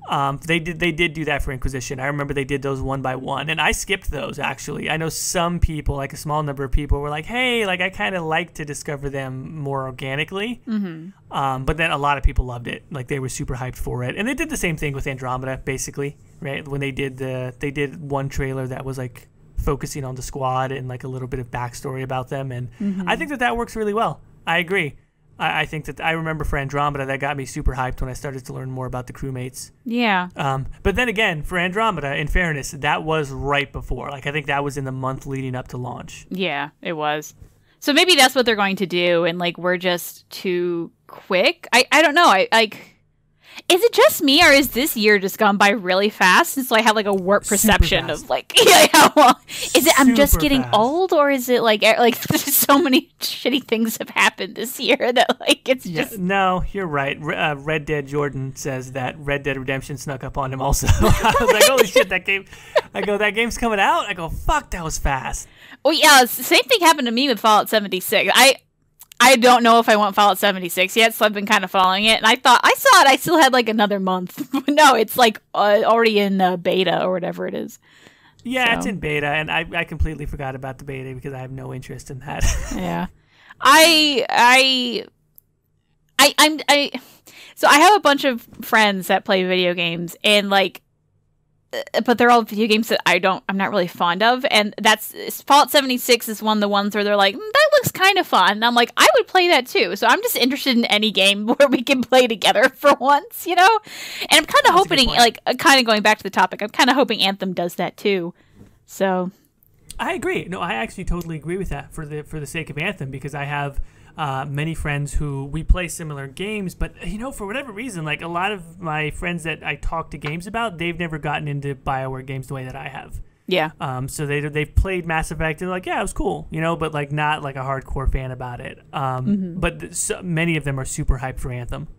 They did do that for Inquisition. I remember they did those one by one, and I skipped those actually. I know some people, like a small number of people, were like, "Hey, like I kind of like to discover them more organically." But then a lot of people loved it. Like they were super hyped for it, and they did the same thing with Andromeda, basically, right? When they did one trailer that was like focusing on the squad and like a little bit of backstory about them, and I think that works really well. I agree. I think that I remember for Andromeda, that got me super hyped when I started to learn more about the crewmates. Yeah. But then again, for Andromeda, in fairness, that was right before. Like I think that was in the month leading up to launch. Yeah, it was. So maybe that's what they're going to do, and like we're just too quick. I don't know. I like. Is it just me, or is this year just gone by really fast? And so I have like a warped perception of like, how long is it? I'm just getting old, or is it like so many shitty things have happened this year that like it's just. No, you're right. Red Dead Jordan says that Red Dead Redemption snuck up on him also. I was like, holy shit, that game. I go, that game's coming out. I go, fuck, that was fast. Oh yeah, the same thing happened to me with Fallout 76. I don't know if I want Fallout 76 yet, so I've been kind of following it. And I saw it, I still had like another month. But no, it's like already in beta or whatever it is. Yeah, so. It's in beta, and I completely forgot about the beta because I have no interest in that. Yeah. So I have a bunch of friends that play video games, and like, but they're all video games that I'm not really fond of, and that's Fallout 76 is one of the ones where they're like, that looks kind of fun, and I'm like, I would play that too. So I'm just interested in any game where we can play together for once, you know. And I'm kind of hoping, like, kind of going back to the topic, I'm kind of hoping Anthem does that too. So I agree. No, I actually totally agree with that for the sake of Anthem, because I have many friends who we play similar games, but you know, for whatever reason, like a lot of my friends that I talk to games about, they've never gotten into Bioware games the way that I have. Yeah. So they've played Mass Effect and like, yeah, it was cool, you know, but like not like a hardcore fan about it. But so many of them are super hyped for Anthem.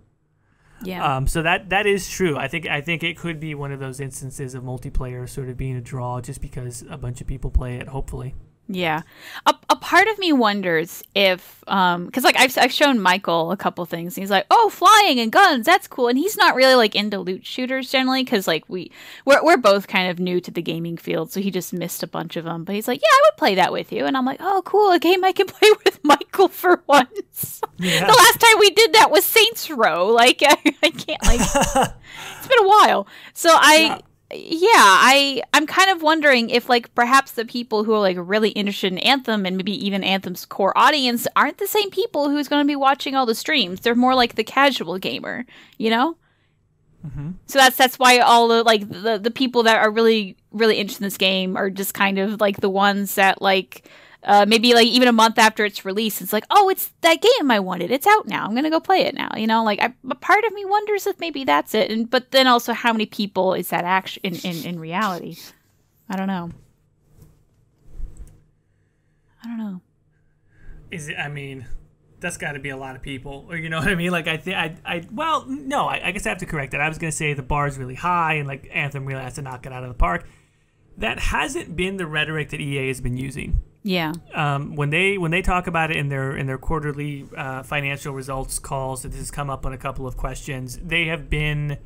Yeah. So that is true. I think it could be one of those instances of multiplayer sort of being a draw just because a bunch of people play it, hopefully. Yeah. A part of me wonders if, because like I've shown Michael a couple things, and he's like, oh, flying and guns, that's cool. And he's not really like into loot shooters generally, because like we're both kind of new to the gaming field, so he just missed a bunch of them. But he's like, yeah, I would play that with you. And I'm like, oh, cool, a game I can play with Michael for once. Yeah. The last time we did that was Saints Row. Like, I can't, like, it's been a while. So I'm kind of wondering if, like, perhaps the people who are, like, really interested in Anthem and maybe even Anthem's core audience aren't the same people who's going to be watching all the streams. They're more like the casual gamer, you know? So that's why all the, like, the people that are really, really interested in this game are just kind of, like, the ones that, like, maybe, like, even a month after it's released, it's like, oh, it's that game I wanted. It's out now. I'm going to go play it now. You know, like, a part of me wonders if maybe that's it. But then also, how many people is that actually in reality? I don't know. Is it, I mean, that's got to be a lot of people. Or, you know what I mean? Like, I guess I have to correct that. I was going to say the bar is really high and, like, Anthem really has to knock it out of the park. That hasn't been the rhetoric that EA has been using. Yeah. When they talk about it in their quarterly financial results calls, that this has come up on a couple of questions. They have been,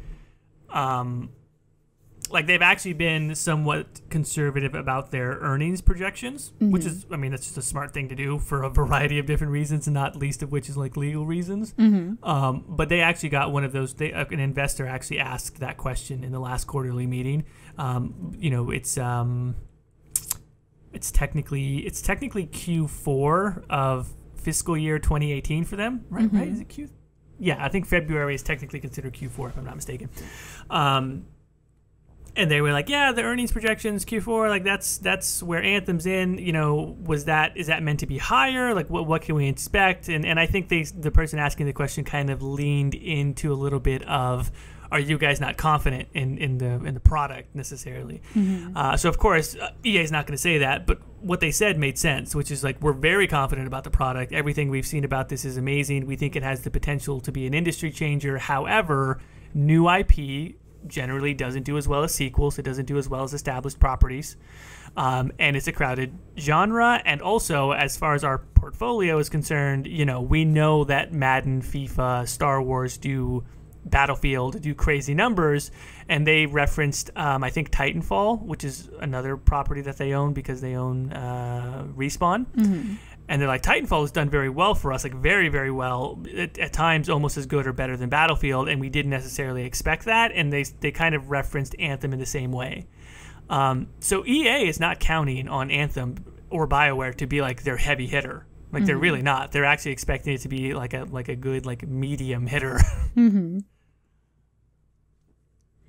they've actually been somewhat conservative about their earnings projections, which is, I mean, that's just a smart thing to do for a variety of different reasons, and not least of which is like legal reasons. But they actually got one of those. An investor actually asked that question in the last quarterly meeting. You know, it's technically Q4 of fiscal year 2018 for them, right? Right? Is it Q? Yeah, I think February is technically considered Q4 if I'm not mistaken. And they were like, yeah, the earnings projections Q4, like that's where Anthem's in. You know, is that meant to be higher? Like, what can we expect? And I think the person asking the question kind of leaned into a little bit of, are you guys not confident in the product necessarily? Mm-hmm. So of course EA is not going to say that, but what they said made sense, which is like, we're very confident about the product. Everything we've seen about this is amazing. We think it has the potential to be an industry changer. However, new IP generally doesn't do as well as sequels. It doesn't do as well as established properties. And it's a crowded genre. And also, as far as our portfolio is concerned, you know, we know that Madden, FIFA, Star Wars Battlefield do crazy numbers. And they referenced, I think, Titanfall, which is another property that they own because they own Respawn. Mm-hmm. And they're like, Titanfall has done very well for us, like very, very well, at times almost as good or better than Battlefield, and we didn't necessarily expect that, and they kind of referenced Anthem in the same way. So EA is not counting on Anthem or Bioware to be like their heavy hitter. Like, they're really not. They're actually expecting it to be like a good, like, medium hitter. Mm-hmm.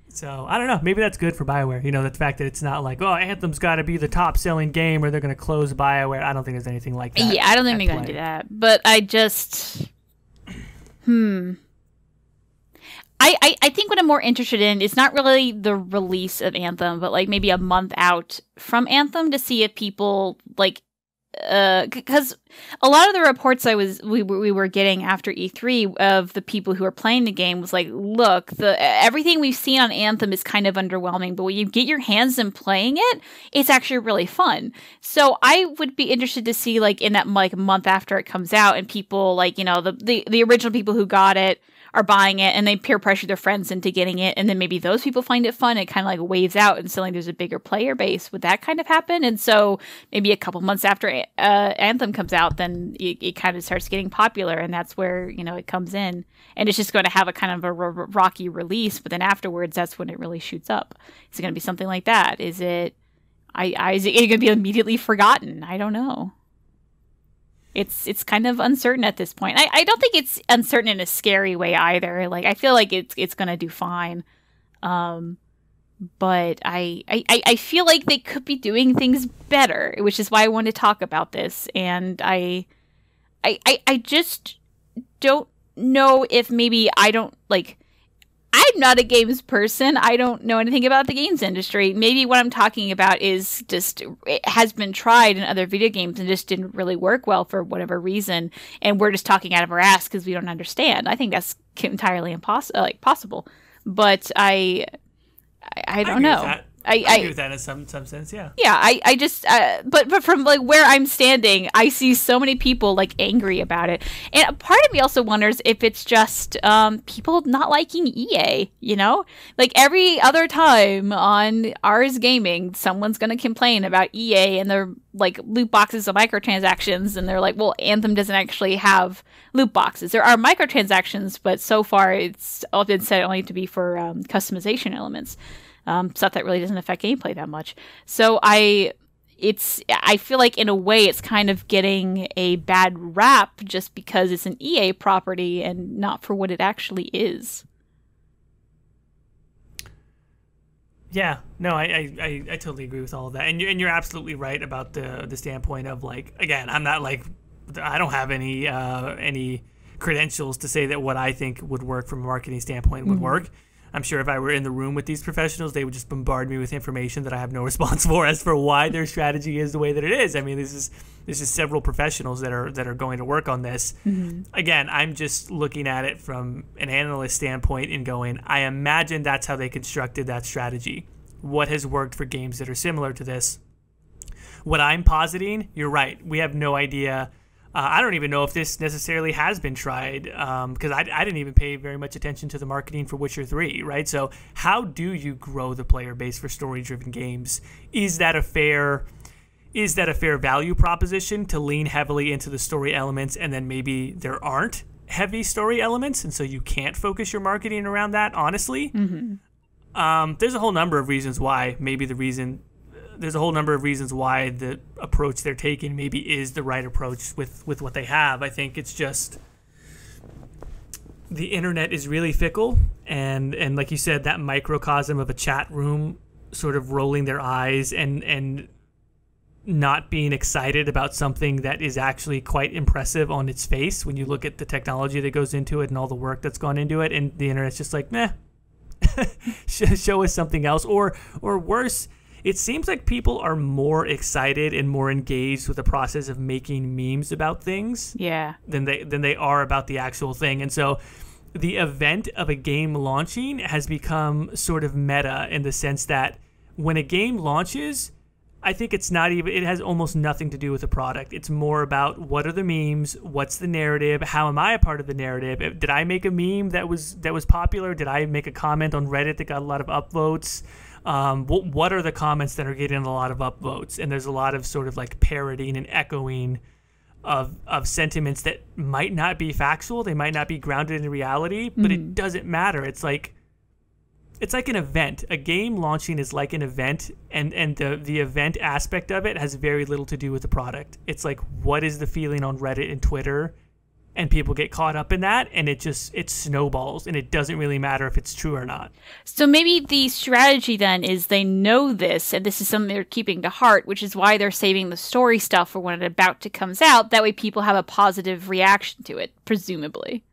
So, I don't know. Maybe that's good for Bioware. You know, the fact that it's not like, oh, Anthem's got to be the top-selling game or they're going to close Bioware. I don't think there's anything like that. Yeah, I don't think they're going to do that. But I just... I think what I'm more interested in is not really the release of Anthem, but, like, maybe a month out from Anthem to see if people, like... because a lot of the reports we were getting after E3 of the people who are playing the game was like, look, everything we've seen on Anthem is kind of underwhelming, but when you get your hands in playing it, it's actually really fun. So I would be interested to see, like, in that like month after it comes out, and people, like, you know, the original people who got it are buying it, and they peer pressure their friends into getting it, and then maybe those people find it fun. It kind of like waves out, and suddenly there's a bigger player base. Would that kind of happen? And so maybe a couple months after Anthem comes out, then it kind of starts getting popular, and that's where, you know, it comes in, and it's just going to have a kind of a rocky release. But then afterwards, that's when it really shoots up. Is it going to be something like that? Is it going to be immediately forgotten? I don't know. It's kind of uncertain at this point. I don't think it's uncertain in a scary way either. Like, I feel like it's gonna do fine, but I feel like they could be doing things better, which is why I want to talk about this. And I just don't know if maybe I don't like. I'm not a games person. I don't know anything about the games industry. Maybe what I'm talking about is just, it has been tried in other video games and just didn't really work well for whatever reason. And we're just talking out of our ass because we don't understand. I think that's entirely possible. But I don't know. I agree with that in some sense, yeah. Yeah, I just, but from like where I'm standing, I see so many people like angry about it. And a part of me also wonders if it's just people not liking EA, you know? Like every other time on Ars Gaming, someone's going to complain about EA and their like loot boxes of microtransactions. And they're like, well, Anthem doesn't actually have loot boxes. There are microtransactions, but so far it's been said only to be for customization elements. Stuff that really doesn't affect gameplay that much. So I feel like in a way it's kind of getting a bad rap just because it's an EA property and not for what it actually is. Yeah, no, I totally agree with all of that, and you're absolutely right about the standpoint of, like, again, I'm not like, I don't have any credentials to say that what I think would work from a marketing standpoint would work. I'm sure if I were in the room with these professionals, they would just bombard me with information that I have no response for as for why their strategy is the way that it is. I mean, this is several professionals that are going to work on this. Mm-hmm. Again, I'm just looking at it from an analyst standpoint and going, I imagine that's how they constructed that strategy. What has worked for games that are similar to this? What I'm positing, you're right. We have no idea. I don't even know if this necessarily has been tried because I didn't even pay very much attention to the marketing for Witcher 3, right? So how do you grow the player base for story-driven games? Is that a fair value proposition to lean heavily into the story elements and then maybe there aren't heavy story elements and so you can't focus your marketing around that, honestly? Mm-hmm. There's a whole number of reasons why. There's a whole number of reasons why the approach they're taking maybe is the right approach with what they have. I think it's just the internet is really fickle, and like you said, that microcosm of a chat room sort of rolling their eyes and not being excited about something that is actually quite impressive on its face when you look at the technology that goes into it and all the work that's gone into it, and the internet's just like, meh. Show us something else. Or worse, it seems like people are more excited and more engaged with the process of making memes about things than they are about the actual thing. And so the event of a game launching has become sort of meta in the sense that when a game launches, I think it has almost nothing to do with the product. It's more about what are the memes, what's the narrative, how am I a part of the narrative? Did I make a meme that was popular? Did I make a comment on Reddit that got a lot of upvotes? What are the comments that are getting a lot of upvotes? And there's a lot of sort of like parodying and echoing of sentiments that might not be factual. They might not be grounded in reality, but it doesn't matter. It's like an event. A game launching is like an event, and the event aspect of it has very little to do with the product. It's like, what is the feeling on Reddit and Twitter? And people get caught up in that, and it snowballs, and it doesn't really matter if it's true or not. So maybe the strategy then is they know this, and this is something they're keeping to heart, which is why they're saving the story stuff for when it about to comes out. That way people have a positive reaction to it, presumably.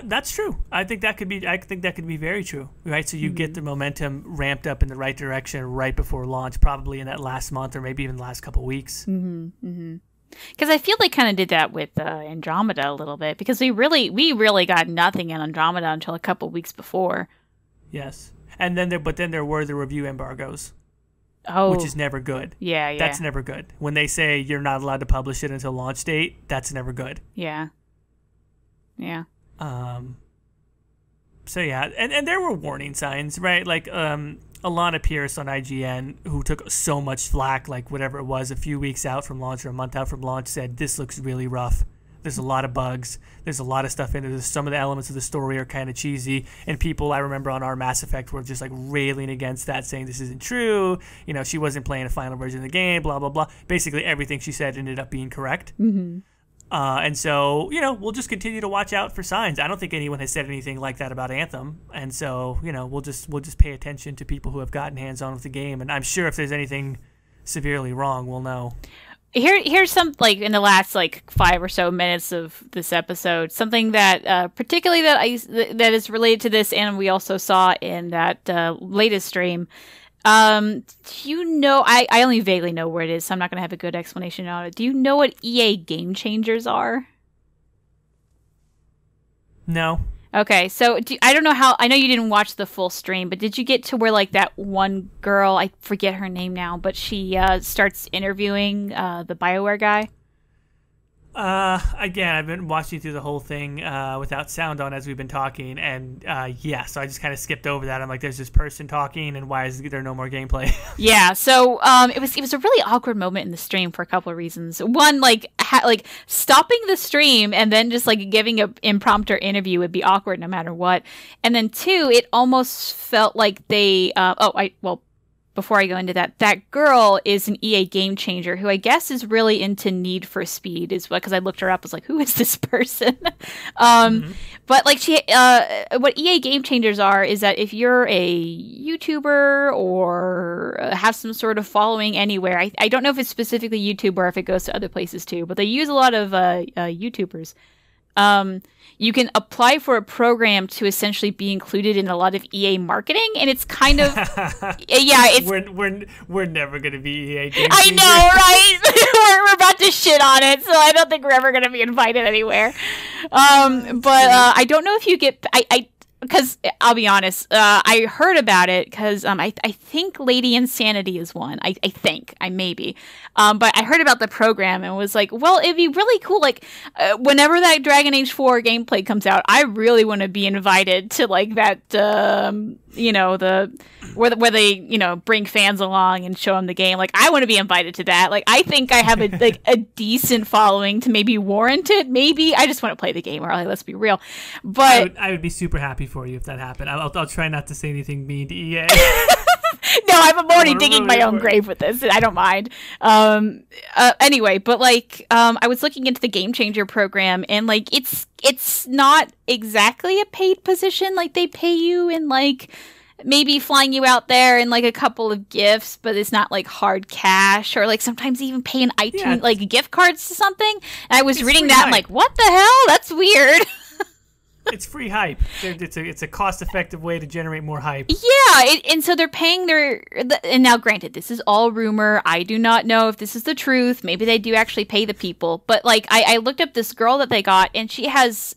That's true. I think that could be very true, right? So you get the momentum ramped up in the right direction right before launch, probably in that last month or maybe even the last couple of weeks. Because I feel they kind of did that with Andromeda a little bit, because we really got nothing in Andromeda until a couple weeks before. Yes, and then there were the review embargoes. Oh, which is never good. Yeah. That's never good. When they say you're not allowed to publish it until launch date, that's never good. Yeah. So yeah, and there were warning signs, right? Like Alana Pierce on IGN, who took so much flack, like whatever it was, a few weeks out from launch or a month out from launch, said this looks really rough. There's a lot of bugs. There's a lot of stuff in it. Some of the elements of the story are kind of cheesy, and people I remember on our Mass Effect were just like railing against that, saying this isn't true. You know, she wasn't playing a final version of the game. Blah blah blah. Basically, everything she said ended up being correct. And so, you know, we'll just continue to watch out for signs. I don't think anyone has said anything like that about Anthem. And so, you know, we'll just pay attention to people who have gotten hands-on with the game. And I'm sure if there's anything severely wrong, we'll know. Here's some, like, in the last, like, 5 or so minutes of this episode, something that, particularly that is related to this, and we also saw in that latest stream. Do you know, I only vaguely know where it is, so I'm not going to have a good explanation on it. Do you know what EA Game Changers are? No. Okay, so I don't know how, I know you didn't watch the full stream, but did you get to where, like, that one girl, I forget her name now, but she starts interviewing the Bioware guy? Again, I've been watching through the whole thing without sound on as we've been talking, and so I just kind of skipped over that. I'm like, there's this person talking, and why is there no more gameplay? Yeah, so it was a really awkward moment in the stream for a couple of reasons. One, like stopping the stream and then just like giving an impromptu interview would be awkward no matter what. And then two, it almost felt like they before I go into that, that girl is an EA Game Changer who I guess is really into Need for Speed, is what, because I looked her up, I was like, who is this person? But like what EA Game Changers are is that if you're a YouTuber or have some sort of following anywhere, I don't know if it's specifically YouTube or if it goes to other places too, but they use a lot of YouTubers. You can apply for a program to essentially be included in a lot of EA marketing, and it's kind of it's we're never gonna be EA Game I know, right? we're about to shit on it, so I don't think we're ever gonna be invited anywhere. But I don't know if you get because I'll be honest, I heard about it because I think Lady Insanity is one. I think I maybe, but I heard about the program and was like, well, it'd be really cool. Like, whenever that Dragon Age 4 gameplay comes out, I really want to be invited to like that. Where they bring fans along and show them the game. Like, I want to be invited to that. Like, I think I have a decent following to maybe warrant it. Maybe I just want to play the game. Or like, let's be real. But I would be super happy for you if that happened. I'll try not to say anything mean to EA. No, I'm already digging my own grave with this. I don't mind. Anyway, but like, I was looking into the Game Changer program, and like, it's not exactly a paid position. Like, they pay you in like maybe flying you out there and like a couple of gifts, but it's not like hard cash, or like sometimes even paying iTunes like gift cards to something. And I was reading that, I'm like, what the hell? That's weird. It's free hype. It's a cost-effective way to generate more hype. Yeah, and so they're paying and now granted, this is all rumor. I do not know if this is the truth. Maybe they do actually pay the people. But like, I looked up this girl that they got, and she has,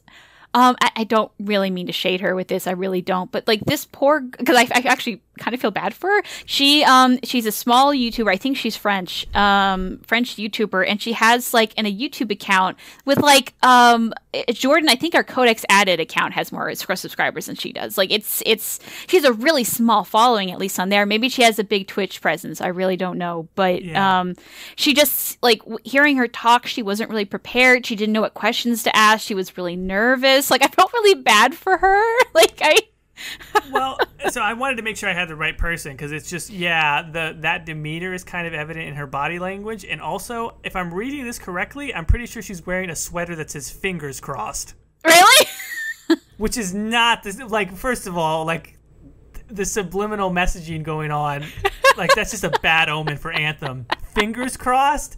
I don't really mean to shade her with this. I really don't. But like this poor, because I actually kind of feel bad for her. She's a small YouTuber. I think she's French YouTuber, and she has like a YouTube account with like Jordan. I think our Codex Added account has more subscribers than she does. Like she has a really small following, at least on there. Maybe she has a big Twitch presence. I really don't know, but she just like hearing her talk, she wasn't really prepared. She didn't know what questions to ask. She was really nervous. Like I felt really bad for her. Well, so I wanted to make sure I had the right person, because it's just, that demeanor is kind of evident in her body language. And also, if I'm reading this correctly, I'm pretty sure she's wearing a sweater that says fingers crossed. Really? Which is not, like, first of all, like, the subliminal messaging going on, like, that's just a bad omen for Anthem. Fingers crossed?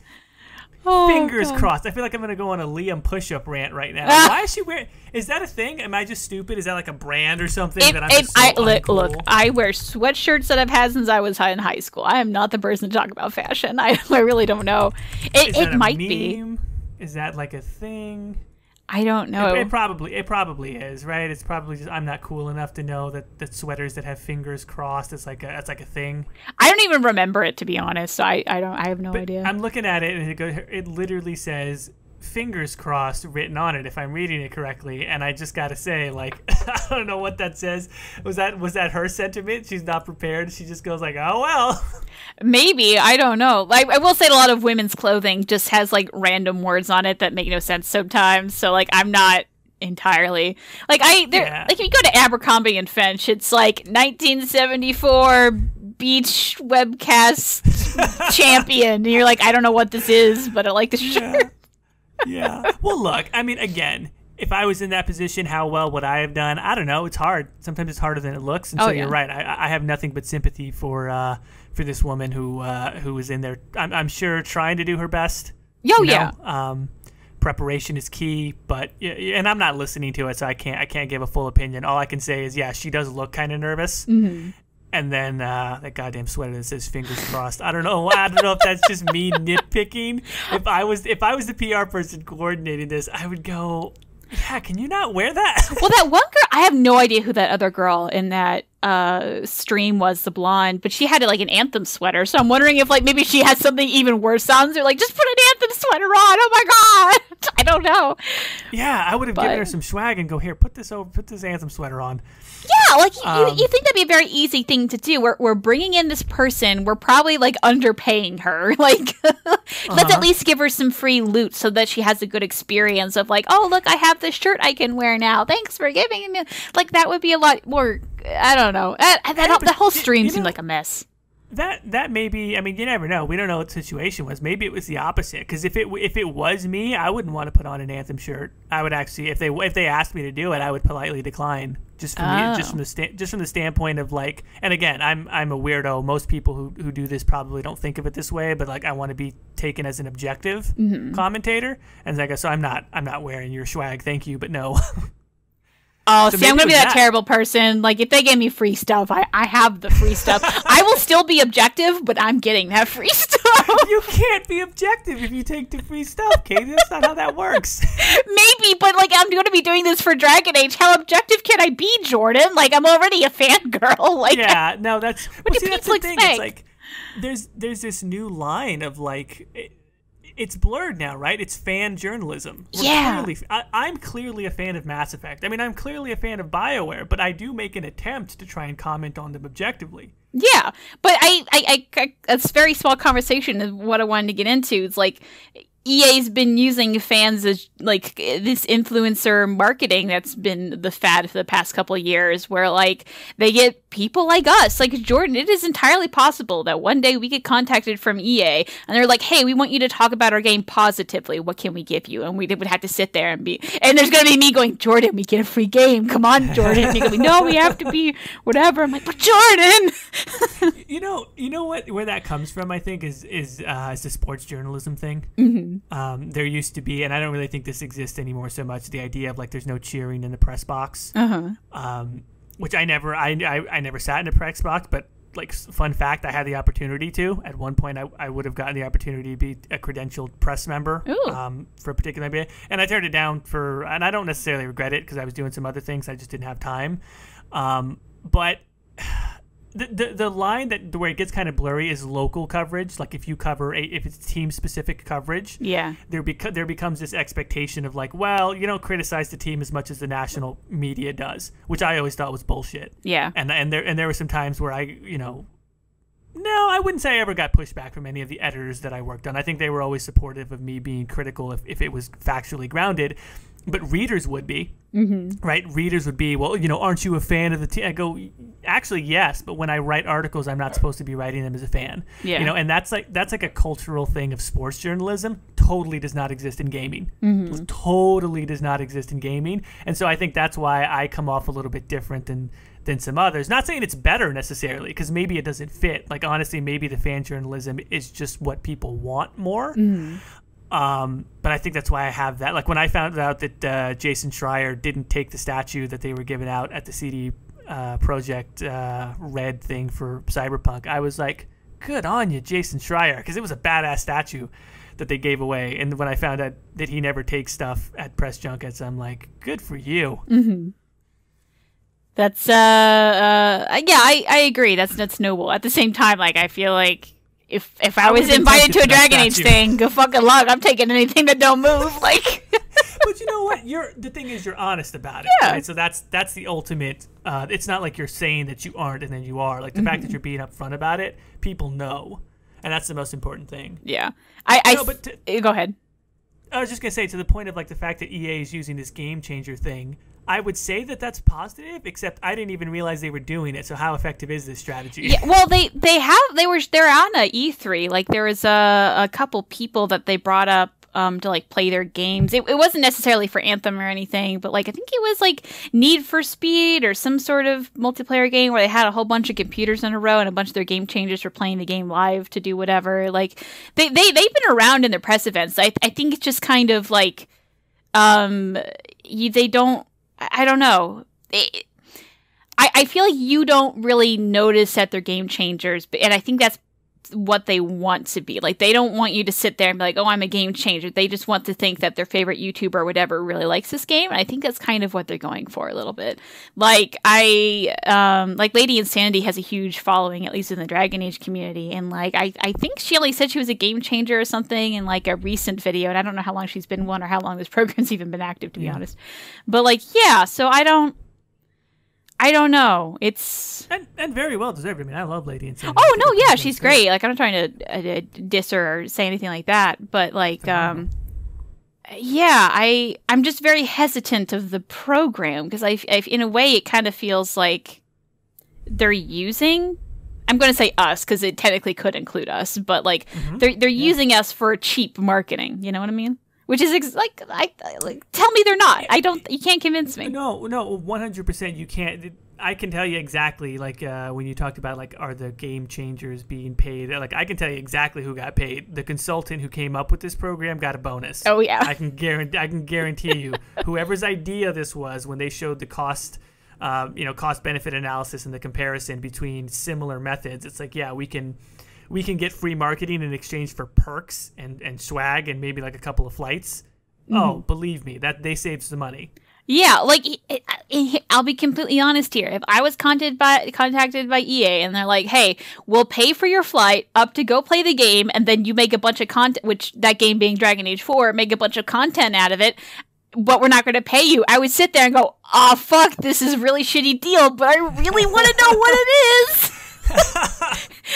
Fingers crossed. I feel like I'm going to go on a Liam push-up rant right now. Why is she wearing... Is that a thing? Am I just stupid? Is that like a brand or something that I'm just so uncool? Look, I wear sweatshirts that I've had since I was in high school. I am not the person to talk about fashion. I really don't know. It might be. Is that like a thing? I don't know. It probably is, right? It's probably just I'm not cool enough to know that sweaters that have fingers crossed, it's like a thing. I don't even remember it, to be honest. So I have no idea. I'm looking at it, and it literally says fingers crossed written on it, if I'm reading it correctly. And I just gotta say, like, I don't know what that says. Was that her sentiment? She's not prepared. She just goes like, oh well. Maybe, I don't know. Like, I will say a lot of women's clothing just has like random words on it that make no sense sometimes. So like, I'm not entirely like like if you go to Abercrombie and Fitch, it's like 1974 beach webcast champion, and you're like, I don't know what this is, but I like the shirt. Yeah. Well, look, I mean, again, if I was in that position, how well would I have done? I don't know. It's hard. Sometimes it's harder than it looks. And so you're right. I have nothing but sympathy for this woman who was in there, I'm sure, trying to do her best. Preparation is key, but and I'm not listening to it, so I can't give a full opinion. All I can say is, she does look kind of nervous. Mm-hmm. And then that goddamn sweater that says fingers crossed. I don't know if that's just me nitpicking. If I was the PR person coordinating this, I would go, can you not wear that? Well, that one girl, I have no idea who that other girl in that stream was, the blonde, but she had like an Anthem sweater. So I'm wondering if like maybe she had something even worse on. So like, just put an Anthem sweater on. Oh my god, I don't know. Yeah, I would have given her some swag and go, here, put this Anthem sweater on. Yeah, like you think that'd be a very easy thing to do. We're bringing in this person. We're probably like underpaying her. Like, let's at least give her some free loot so that she has a good experience of like, oh look, I have this shirt I can wear now. Thanks for giving me. Like that would be a lot more. I don't know. That whole stream seemed like a mess. That may be. I mean, you never know. We don't know what the situation was. Maybe it was the opposite. Because if it was me, I wouldn't want to put on an Anthem shirt. I would actually, if they asked me to do it, I would politely decline. Just from the standpoint of like, and again, I'm a weirdo. Most people who do this probably don't think of it this way. But like, I want to be taken as an objective commentator, and like, so I'm not wearing your swag. Thank you, but no. Oh, so see, I'm going to be that terrible person. Like, if they gave me free stuff, I have the free stuff. I will still be objective, but I'm getting that free stuff. You can't be objective if you take the free stuff, Caitie. That's not how that works. Maybe, but, like, I'm going to be doing this for Dragon Age. How objective can I be, Jordan? Like, I'm already a fangirl. Like, yeah, no, that's... What do that's the thing. It's like, there's this new line of, like... It's blurred now, right? It's fan journalism. I'm clearly a fan of Mass Effect. I mean, I'm clearly a fan of Bioware, but I do make an attempt to try and comment on them objectively. Yeah, but I it's a very small conversation of what I wanted to get into. It's like, EA's been using fans as like this influencer marketing that's been the fad for the past couple of years, where like they get people like us, like Jordan. It is entirely possible that one day we get contacted from EA and they're like, hey, we want you to talk about our game positively. What can we give you? And we would have to sit there and there's going to be me going, Jordan, we get a free game. Come on, Jordan. And you're going to be, no, we have to be whatever. I'm like, but Jordan. you know what? Where that comes from, I think, is the sports journalism thing. Mm-hmm. There used to be, and I don't really think this exists anymore so much, the idea of like there's no cheering in the press box, which I never sat in a press box, but like fun fact, I had the opportunity to. At one point, I would have gotten the opportunity to be a credentialed press member for a particular NBA, and I turned it down and I don't necessarily regret it because I was doing some other things. I just didn't have time, but the line where it gets kind of blurry is local coverage. Like if you cover if it's team specific coverage, there becomes this expectation of like, well, you don't criticize the team as much as the national media does, which I always thought was bullshit. Yeah. And there were some times where I wouldn't say I ever got pushback from any of the editors that I worked on. I think they were always supportive of me being critical if it was factually grounded. But readers would be, right? Readers would be, well, aren't you a fan of the team? I go, actually, yes, but when I write articles, I'm not supposed to be writing them as a fan. Yeah. And that's like a cultural thing of sports journalism. Totally does not exist in gaming. Totally does not exist in gaming. And so I think that's why I come off a little bit different than some others. Not saying it's better necessarily, because maybe it doesn't fit. Like, honestly, maybe the fan journalism is just what people want more. But I think that's why I have that. Like when I found out that Jason Schreier didn't take the statue that they were giving out at the CD Projekt Red thing for Cyberpunk, I was like, good on you, Jason Schreier, because it was a badass statue that they gave away. And when I found out that he never takes stuff at press junkets, I'm like, good for you. That's I agree. That's noble. At the same time, like I feel like if I was invited to a Dragon Age thing, go fucking luck. I'm taking anything that don't move. Like, but you know what? The thing is, you're honest about it. Yeah. Right? So that's the ultimate. It's not like you're saying that you aren't and then you are. Like the fact that you're being upfront about it, people know, and that's the most important thing. Yeah. Go ahead. I was just gonna say, to the point of like the fact that EA is using this game changer thing, I would say that that's positive, except I didn't even realize they were doing it. So how effective is this strategy? Yeah, well, they're on a E3. Like there was a couple people that they brought up to like play their games. It wasn't necessarily for Anthem or anything, but like I think it was like Need for Speed or some sort of multiplayer game where they had a whole bunch of computers in a row and a bunch of their game changers were playing the game live to do whatever. Like they've been around in their press events. I think it's just kind of like they don't. I don't know. I feel like you don't really notice that they're game changers, and I think that's what they want to be. Like, they don't want you to sit there and be like, oh, I'm a game changer. They just want to think that their favorite YouTuber or whatever really likes this game, and I think that's kind of what they're going for a little bit. Like, like Lady Insanity has a huge following, at least in the Dragon Age community, and like, I think she only said she was a game changer or something in like a recent video, and I don't know how long she's been one or how long this program's even been active, to be honest. But like, yeah, so I don't know. It's and very well deserved. I mean, I love Lady Insanity. Oh no, yeah, she's great. Like, I'm not trying to diss her or say anything like that, but like, yeah, I'm just very hesitant of the program because I in a way it kind of feels like they're using. I'm going to say us because it technically could include us, but like they're using us for cheap marketing. You know what I mean? Which is like tell me they're not. You can't convince me. No, 100% you can't. I can tell you exactly, like, when you talked about, like, are the game changers being paid? Like, I can tell you exactly who got paid. The consultant who came up with this program got a bonus. Oh, yeah. I can guarantee you, whoever's idea this was, when they showed the cost-benefit analysis and the comparison between similar methods, it's like, yeah, we can get free marketing in exchange for perks and swag and maybe like a couple of flights. Oh, believe me, that they saved some money. Yeah, like I'll be completely honest here. If I was contacted by EA and they're like, "Hey, we'll pay for your flight up to go play the game, and then you make a bunch of content," which that game being Dragon Age 4, make a bunch of content out of it, but we're not going to pay you, I would sit there and go, "Oh fuck, this is a really shitty deal, but I really want to know what it is."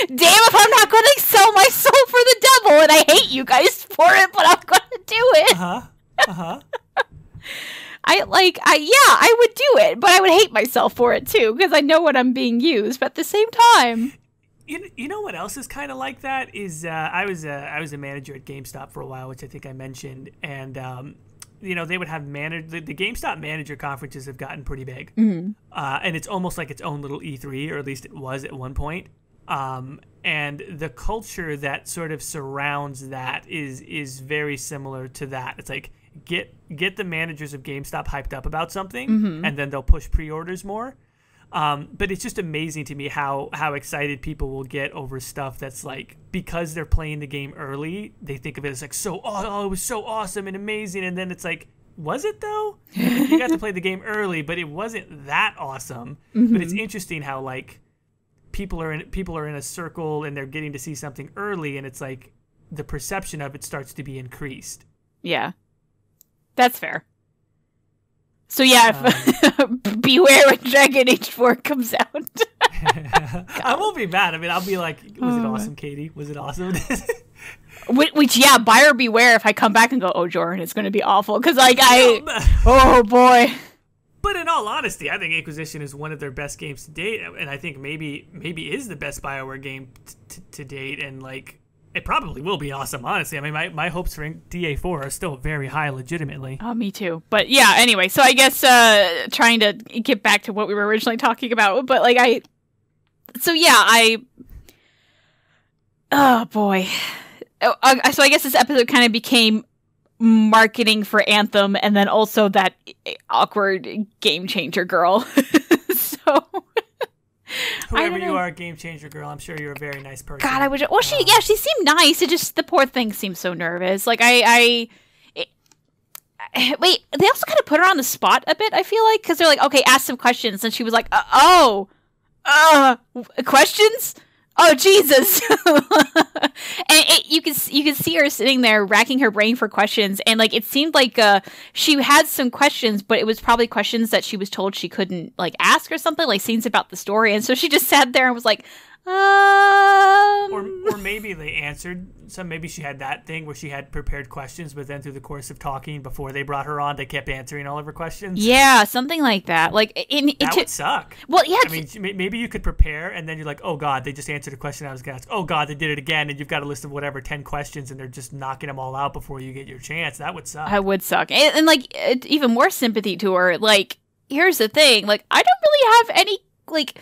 Damn if I'm not going to sell my soul for the devil, and I hate you guys for it, but I'm going to do it. I would do it, but I would hate myself for it too, because I know what I'm being used, but at the same time. You know what else is kind of like that is I was a manager at GameStop for a while, which I think I mentioned, and they would have the GameStop manager conferences have gotten pretty big, and it's almost like its own little E3, or at least it was at one point. And the culture that sort of surrounds that is very similar to that. It's like get the managers of GameStop hyped up about something, and then they'll push pre-orders more. But it's just amazing to me how excited people will get over stuff that's like, because they're playing the game early, they think of it as like, it was so awesome and amazing. And then it's like, was it though? You got to play the game early, but it wasn't that awesome. But it's interesting how like people are in a circle and they're getting to see something early, and it's like the perception of it starts to be increased. Yeah, that's fair. So yeah, beware when Dragon Age 4 comes out. I won't be mad. I mean, I'll be like, was it awesome, Caitie? Was it awesome? Which, yeah, buyer beware if I come back and go, oh, Jordan, it's going to be awful. Because, oh, boy. But in all honesty, I think Inquisition is one of their best games to date. And I think maybe is the best Bioware game to date. And, like, it probably will be awesome, honestly. I mean, my hopes for DA4 are still very high, legitimately. Oh, me too. But yeah, anyway, so I guess trying to get back to what we were originally talking about, but like oh boy. So I guess this episode kind of became marketing for Anthem, and then also that awkward game changer girl. So... Whoever you are, game changer girl, I'm sure you're a very nice person. God, I wish. Well, she seemed nice. It just, the poor thing seemed so nervous. Like wait, they also kind of put her on the spot a bit. I feel like, because they're like, okay, ask some questions, and she was like, questions. Oh Jesus! And you can see her sitting there racking her brain for questions, and like it seemed like she had some questions, but it was probably questions that she was told she couldn't like ask or something, like scenes about the story, and so she just sat there and was like, Or maybe they answered some. Maybe she had that thing where she had prepared questions, but then through the course of talking before they brought her on, they kept answering all of her questions. Yeah, something like that. Like that would suck. Well, yeah. I mean, maybe you could prepare, and then you're like, oh god, they just answered a question I was going to ask. Oh god, they did it again, and you've got a list of whatever 10 questions, and they're just knocking them all out before you get your chance. That would suck. That would suck. And like even more sympathy to her. Like, here's the thing. Like, I don't really have any like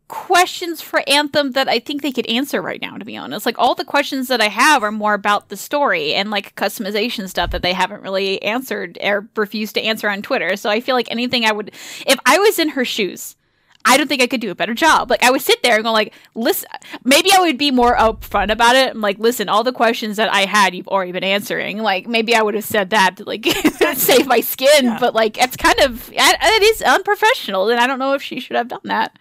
questions for Anthem that I think they could answer right now, to be honest. Like, all the questions that I have are more about the story and like customization stuff that they haven't really answered or refused to answer on Twitter. So I feel like anything I would, if I was in her shoes, I don't think I could do a better job. Like, I would sit there and go like, listen, maybe I would be more upfront about it. I'm like, listen, all the questions that I had, you've already been answering. Like, maybe I would have said that to like save my skin, yeah. But like, it's kind of, it is unprofessional, and I don't know if she should have done that.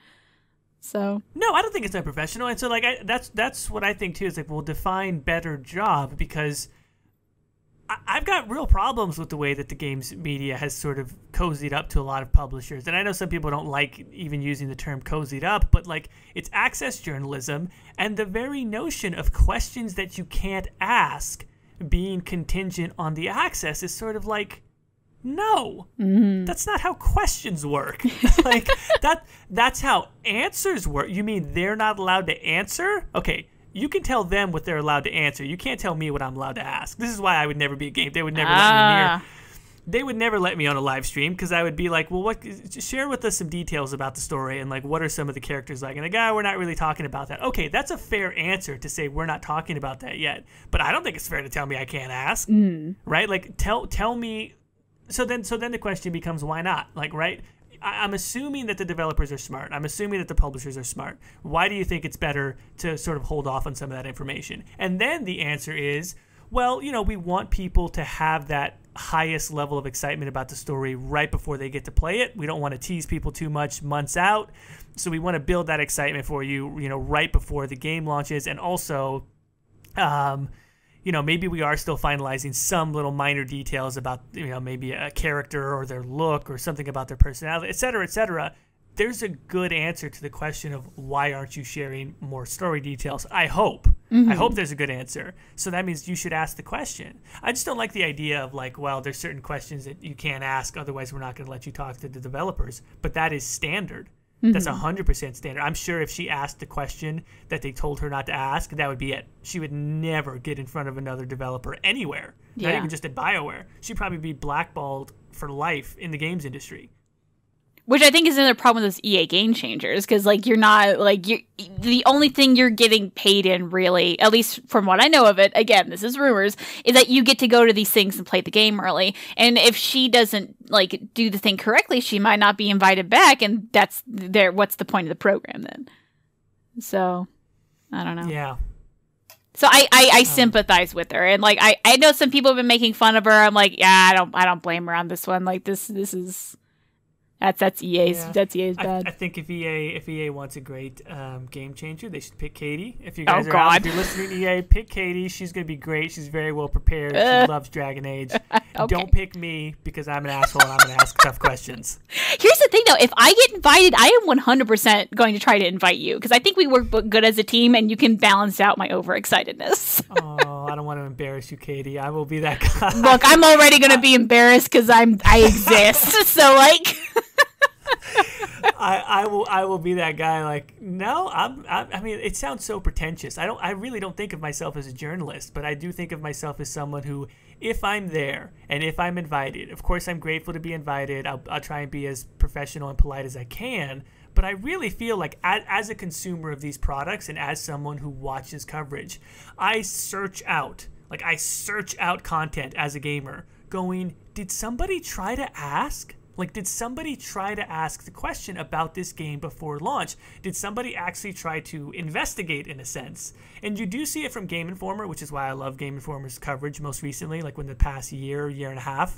So no, I don't think it's unprofessional, and so like that's what I think too. Is like, we'll define better job, because I've got real problems with the way that the games media has sort of cozied up to a lot of publishers, and I know some people don't like even using the term cozied up, but like, it's access journalism, and the very notion of questions that you can't ask being contingent on the access is sort of like, no, that's not how questions work. Like, that's how answers work. You mean they're not allowed to answer? Okay, you can tell them what they're allowed to answer. You can't tell me what I'm allowed to ask. This is why I would never be a game. They would never let me near. They would never let me on a live stream, because I would be like, well, share with us some details about the story, and like, what are some of the characters like? And like, we're not really talking about that. Okay, that's a fair answer to say we're not talking about that yet. But I don't think it's fair to tell me I can't ask, right? Like, tell me. So then the question becomes, why not? Like, right? I'm assuming that the developers are smart. I'm assuming that the publishers are smart. Why do you think it's better to sort of hold off on some of that information? And then the answer is, well, we want people to have that highest level of excitement about the story right before they get to play it. We don't want to tease people too much months out. So we want to build that excitement for you, right before the game launches. And also, maybe we are still finalizing some little minor details about, maybe a character or their look or something about their personality, et cetera, there's a good answer to the question of why aren't you sharing more story details. I hope. I hope there's a good answer. So that means you should ask the question. I just don't like the idea of like, well, there's certain questions that you can't ask, otherwise we're not going to let you talk to the developers. But that is standard. That's 100% standard. I'm sure if she asked the question that they told her not to ask, that would be it. She would never get in front of another developer anywhere, not even just at Bioware. She'd probably be blackballed for life in the games industry. Which I think is another problem with those EA Game Changers, because like you're not like the only thing you're getting paid in, really, at least from what I know of it. Again, this is rumors, is that you get to go to these things and play the game early. And if she doesn't like do the thing correctly, she might not be invited back, and that's there. What's the point of the program then? So I don't know. Yeah. So I sympathize with her, and like I know some people have been making fun of her. I'm like, yeah, I don't blame her on this one. Like this is. That's EA's. Yeah. That's EA's bad. I think if EA wants a great game changer, they should pick Caitie. If you guys if you're listening to EA, pick Caitie. She's gonna be great. She's very well prepared. She loves Dragon Age. Okay. Don't pick me because I'm an asshole and I'm gonna ask tough questions. Here's the thing, though. If I get invited, I am 100% going to try to invite you because I think we work good as a team, and you can balance out my overexcitedness. Oh, I don't want to embarrass you, Caitie. I will be that guy. Look, I'm already gonna be embarrassed because I exist. So like. I will be that guy. Like, no, I mean, it sounds so pretentious. I really don't think of myself as a journalist, but I do think of myself as someone who, if I'm there and if I'm invited, of course I'm grateful to be invited. I'll try and be as professional and polite as I can. But I really feel like as a consumer of these products and as someone who watches coverage, I search out content as a gamer going, did somebody try to ask? Like, did somebody try to ask the question about this game before launch? Did somebody actually try to investigate, in a sense? And you do see it from Game Informer, which is why I love Game Informer's coverage most recently, like when the past year and a half.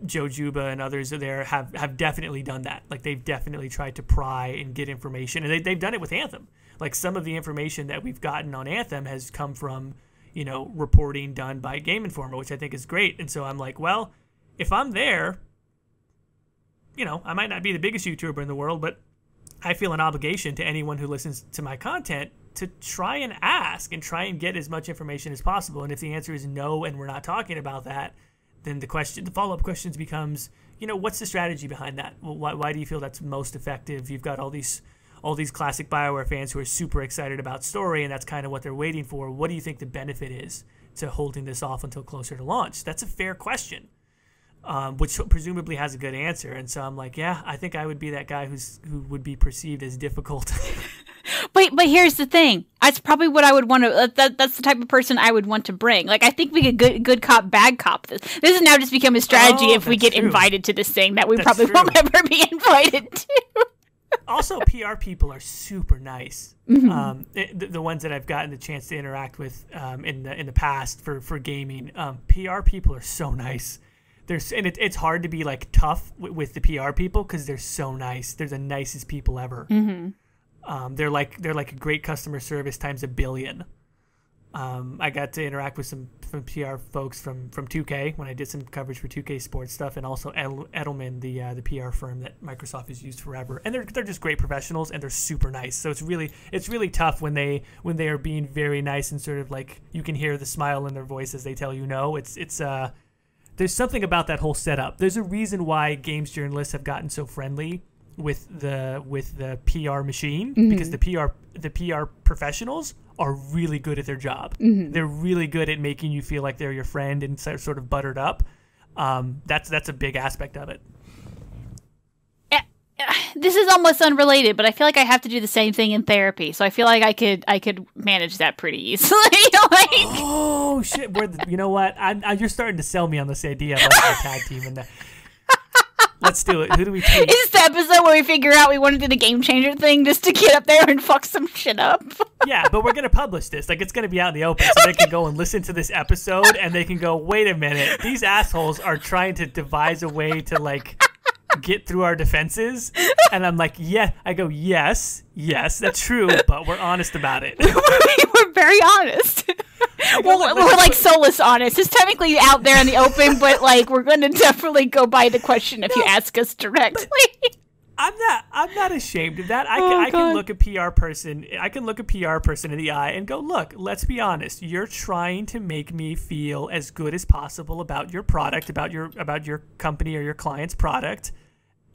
Joe Juba and others there have definitely done that. Like, they've definitely tried to pry and get information. And they've done it with Anthem. Like, some of the information that we've gotten on Anthem has come from, reporting done by Game Informer, which I think is great. And so I'm like, well, if I'm there, I might not be the biggest YouTuber in the world, but I feel an obligation to anyone who listens to my content to try and ask and try and get as much information as possible. And if the answer is no and we're not talking about that, then the follow-up questions becomes, what's the strategy behind that? Well, why do you feel that's most effective? You've got all these classic Bioware fans who are super excited about story, and that's kind of what they're waiting for. What do you think the benefit is to holding this off until closer to launch? That's a fair question. Which presumably has a good answer. And so I'm like, yeah, I think I would be that guy who would be perceived as difficult. But here's the thing. That's probably what I would want to. That's the type of person I would want to bring. Like, I think we could good cop, bad cop this. This has now just become a strategy if we get invited to this thing that we probably won't ever be invited to. Also, PR people are super nice. The ones that I've gotten the chance to interact with in the past for gaming, PR people are so nice. It's hard to be like tough with the PR people because they're so nice. They're the nicest people ever. They're like a great customer service times a billion. I got to interact with some PR folks from 2K when I did some coverage for 2K Sports stuff, and also Edelman, the PR firm that Microsoft has used forever. And they're just great professionals, and they're super nice. So it's really tough when they are being very nice and sort of like you can hear the smile in their voice as they tell you no. There's something about that whole setup. There's a reason why games journalists have gotten so friendly with the PR machine, because the PR professionals are really good at their job. They're really good at making you feel like they're your friend and sort of buttered up. That's a big aspect of it. This is almost unrelated, but I feel like I have to do the same thing in therapy. So I feel like I could manage that pretty easily. Oh shit! You know what? You're starting to sell me on this idea of like a tag team and that. Let's do it. Who do we take? Is this the episode where we figure out we want to do the game changer thing just to get up there and fuck some shit up? Yeah, but we're going to publish this. Like, it's going to be out in the open so they can go and listen to this episode and they can go, wait a minute. These assholes are trying to devise a way to, like, get through our defenses. And I'm like, yeah. I go, yes, that's true, but we're honest about it. We're very honest. We're like soulless honest. It's technically out there in the open, but like we're going to definitely go by the question if you ask us directly. I'm not ashamed of that. I can look a PR person. I can look a PR person in the eye and go, look. Let's be honest. You're trying to make me feel as good as possible about your product, about your company or your client's product,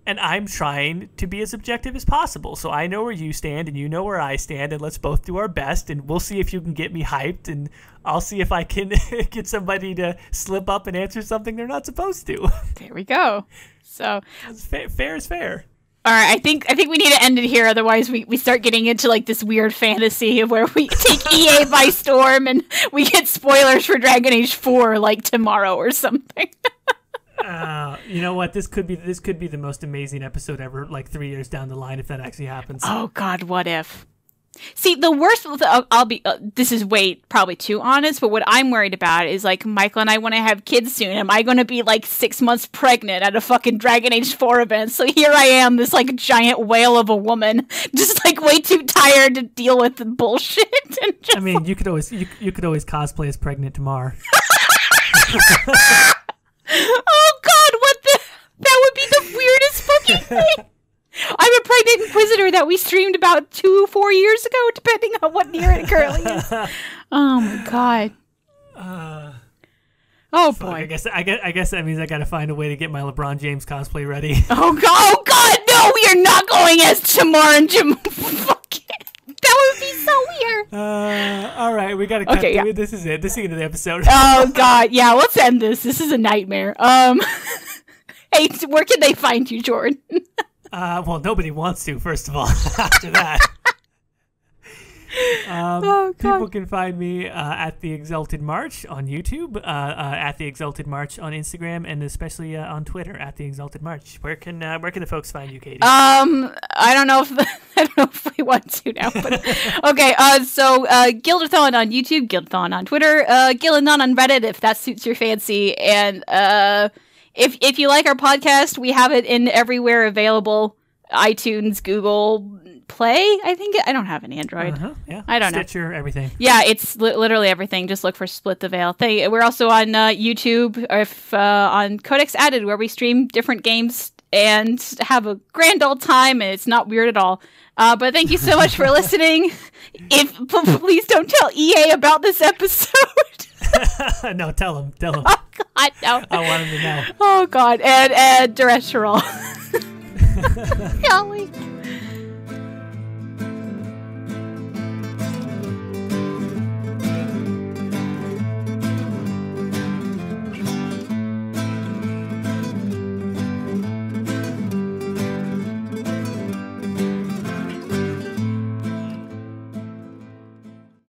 and I'm trying to be as objective as possible. So I know where you stand, and you know where I stand, and let's both do our best. And we'll see if you can get me hyped, and I'll see if I can get somebody to slip up and answer something they're not supposed to. There we go. So fair is fair. All right, I think we need to end it here. Otherwise, we start getting into like this weird fantasy of where we take EA by storm and we get spoilers for Dragon Age 4 like tomorrow or something. You know what? This could be the most amazing episode ever. Like 3 years down the line, if that actually happens. Oh God, what if? See, the worst. I'll be. This is probably too honest, but what I'm worried about is like Michael and I want to have kids soon. Am I going to be like 6 months pregnant at a fucking Dragon Age 4 event? So here I am, this like giant whale of a woman, just like way too tired to deal with the bullshit. And just, I mean, you could always cosplay as pregnant Tamar. Oh God, that would be the weirdest fucking thing. I'm a pregnant inquisitor that we streamed about 4 years ago, depending on what year it currently is. Oh my God. Oh boy. I guess that means I gotta find a way to get my LeBron James cosplay ready. Oh God, no, we are not going as Tamar and Jim. Fuck it. That would be so weird. All right, we gotta cut to it. This is it. This is the end of the episode. Oh God, yeah, let's end this. This is a nightmare. Hey, where can they find you, Jordan? Well, nobody wants to, first of all, after that. People can find me at The Exalted March on YouTube, at The Exalted March on Instagram, and especially on Twitter at The Exalted March. Where can the folks find you, Caitie? I don't know if we want to now, but okay. So Ghildirthalen on YouTube, Ghildirthalen on Twitter, Gillinon on Reddit if that suits your fancy, and if you like our podcast, we have it in everywhere available: iTunes, Google Play. I don't have an Android. Yeah, I don't know. Stitcher, everything. Yeah, it's literally everything. Just look for Split the Veil. We're also on YouTube, on Codex Added, where we stream different games and have a grand old time, and it's not weird at all. But thank you so much for listening. Please don't tell EA about this episode. No, tell him. Oh God, no. I want him to know. Oh God, and Duress Sherrill. Golly.